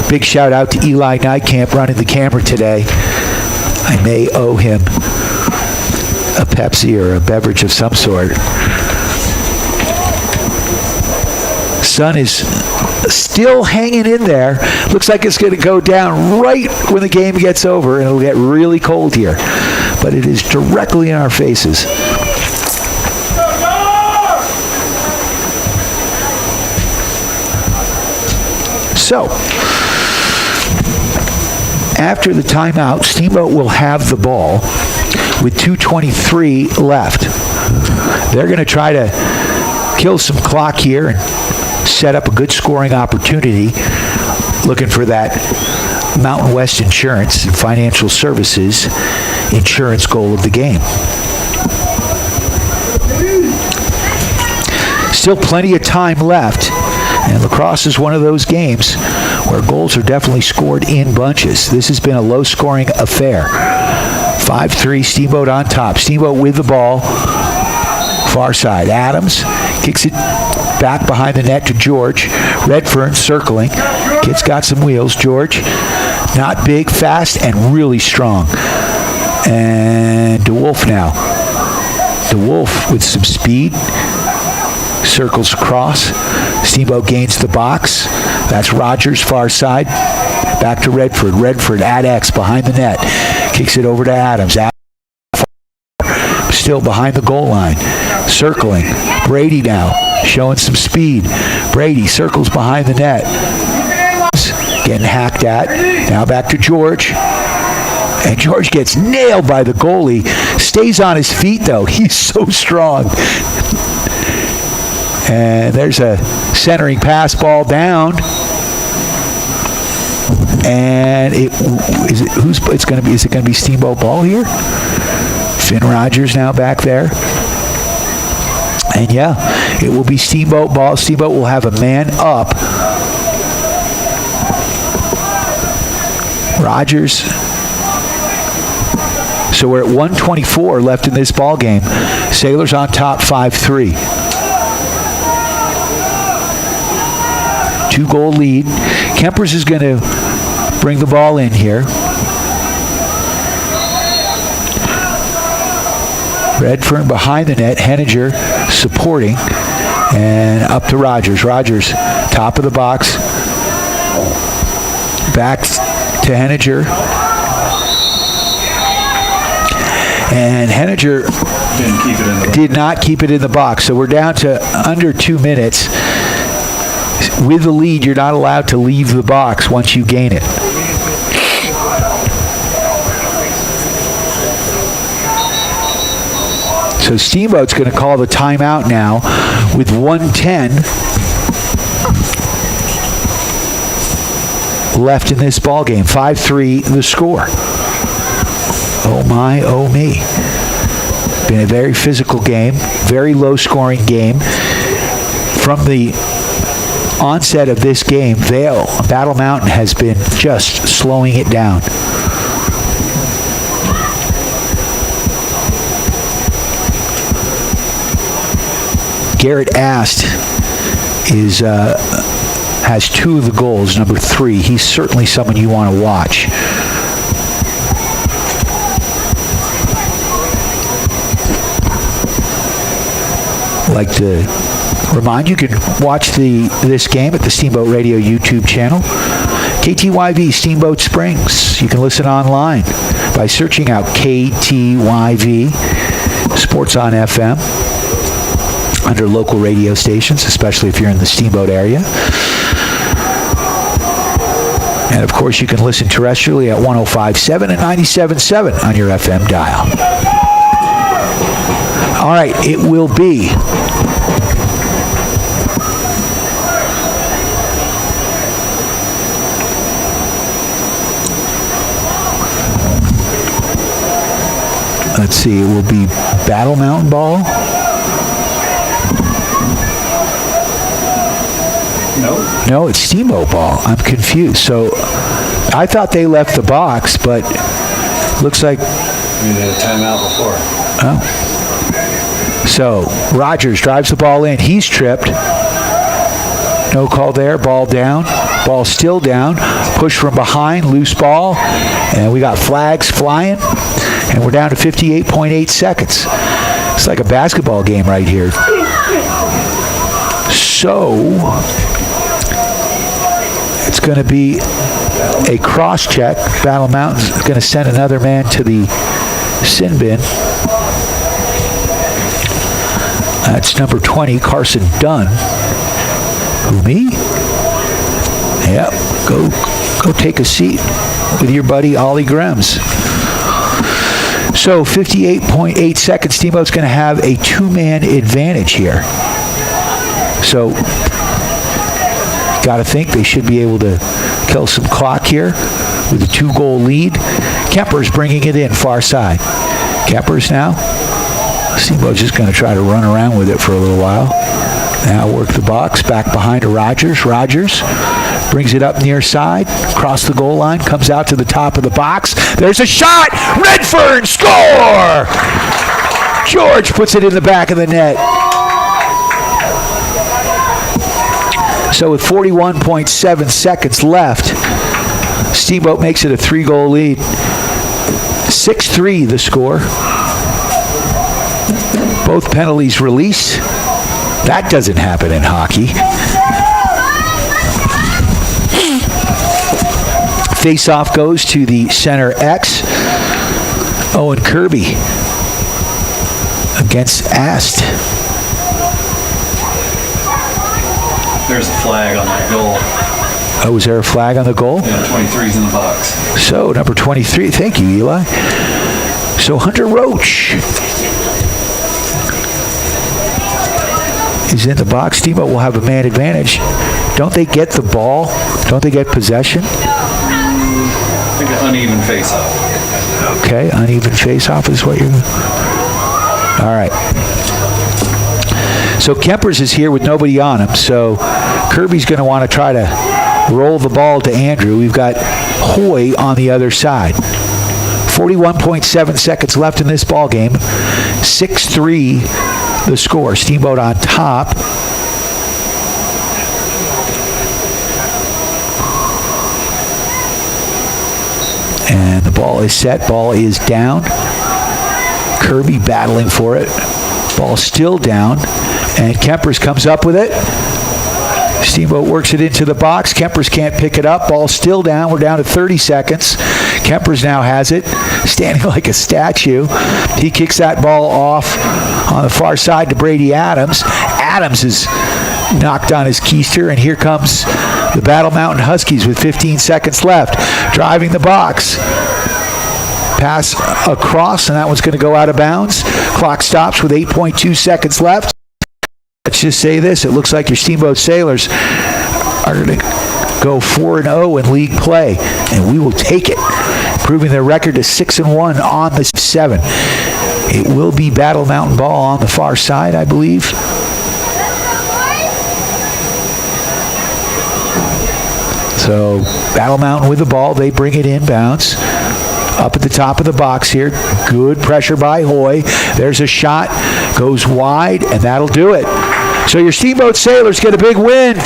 Big shout out to Eli Nightcamp running the camera today. I may owe him a Pepsi or a beverage of some sort. Sun is still hanging in there. Looks like it's going to go down right when the game gets over, and it'll get really cold here. But it is directly in our faces. So, after the timeout, Steamboat will have the ball with 2:23 left. they're going to try to kill some clock here and set up a good scoring opportunity, looking for that Mountain West Insurance and Financial Services insurance goal of the game. Still plenty of time left, and Lacrosse is one of those games where goals are definitely scored in bunches. This has been a low-scoring affair. 5-3, Steamboat on top. Steamboat with the ball, far side. Adams kicks it back behind the net to George. Redfern circling. Kid's got some wheels. George, not big, fast, and really strong. And DeWolf now. DeWolf with some speed. Circles across. Steamboat gains the box. That's Rogers, far side. Back to Redford. Redford at X behind the net. Kicks it over to Adams. Still behind the goal line. Circling. Brady now. Showing some speed. Brady circles behind the net. Getting hacked at. Now back to George. And George gets nailed by the goalie. Stays on his feet, though. He's so strong. And there's a centering pass, ball down. And is it going to be Steamboat ball here? Finn Rogers now back there. And yeah, it will be Steamboat ball. Steamboat will have a man up. Rogers. So we're at 1:24 left in this ball game. Sailors on top 5-3. 2-goal lead. Kempers is going to bring the ball in here. Redfern behind the net. Henninger supporting. And up to Rogers. Rogers, top of the box. Back to Henninger. And Henninger did not keep it in the box. So we're down to under 2 minutes. With the lead, you're not allowed to leave the box once you gain it. So Steamboat's going to call the timeout now with 1:10 left in this ball game. 5-3 the score. Oh my, oh me. Been a very physical game, very low-scoring game. From the onset of this game, Battle Mountain has been just slowing it down. Garrett Ast has 2 of the goals, number 3. He's certainly someone you want to watch. I'd like to remind you can watch this game at the Steamboat Radio YouTube channel. KTYV Steamboat Springs. You can listen online by searching out KTYV Sports on FM under local radio stations, especially if you're in the Steamboat area. And of course, you can listen terrestrially at 105.7 and 97.7 on your FM dial. All right, it will be let's see, it will be Battle Mountain ball. No, it's Steamboat ball. I'm confused. So I thought they left the box, but looks like... We had a timeout before. Oh. So Rogers drives the ball in. He's tripped. No call there. Ball down. Ball still down. Push from behind. Loose ball. And we got flags flying. And we're down to 58.8 seconds. It's like a basketball game right here. So... it's going to be a cross-check. Battle Mountain's going to send another man to the sin bin. That's number 20, Carson Dunn. Who, me? Yep, go take a seat with your buddy Ollie Grems. So 58.8 seconds. Steamboat's going to have a two-man advantage here. So got to think they should be able to kill some clock here with a 2-goal lead. Kemper's bringing it in far side. Kemper's now. Steamboat's just going to try to run around with it for a little while. Now work the box back behind to Rogers. Rogers brings it up near side, across the goal line, comes out to the top of the box. There's a shot! Redfern score! George puts it in the back of the net. So with 41.7 seconds left, Steamboat makes it a 3-goal lead. 6-3 the score. Both penalties released. That doesn't happen in hockey. Face-off goes to the center X. Owen Kirby against Ast. There's a flag on that goal. Oh, is there a flag on the goal? Yeah, 23's in the box. So, number 23. Thank you, Eli. So, Hunter Roach is in the box. Steamboat will have a man advantage. Don't they get the ball? Don't they get possession? I think an uneven face-off. Okay, uneven face-off is what you're... All right. So Kempers is here with nobody on him, so Kirby's going to want to try to roll the ball to Andrew. We've got Hoy on the other side. 41.7 seconds left in this ball game. 6-3 the score. Steamboat on top. And the ball is set. Ball is down. Kirby battling for it. Ball still down. And Kempers comes up with it. Steamboat works it into the box. Kempers can't pick it up. Ball still down. We're down to 30 seconds. Kempers now has it, standing like a statue. He kicks that ball off on the far side to Brady Adams. Adams is knocked on his keister, and here comes the Battle Mountain Huskies with 15 seconds left. Driving the box. Pass across, and that one's going to go out of bounds. Clock stops with 8.2 seconds left. Let's just say this. It looks like your Steamboat Sailors are going to go 4-0 in league play, and we will take it, improving their record to 6-1 on the 7. It will be Battle Mountain ball on the far side, I believe. So Battle Mountain with the ball. They bring it in bounds. Up at the top of the box here. Good pressure by Hoy. There's a shot. Goes wide, and that'll do it. So your Steamboat Sailors get a big win.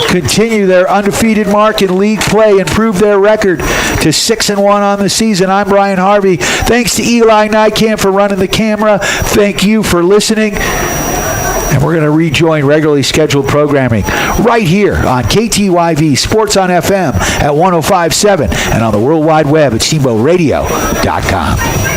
Continue their undefeated mark in league play. Improve their record to 6-1 on the season. I'm Brian Harvey. Thanks to Eli Nykamp for running the camera. Thank you for listening. And we're going to rejoin regularly scheduled programming right here on KTYV Sports on FM at 105.7 and on the World Wide Web at SteamboatRadio.com.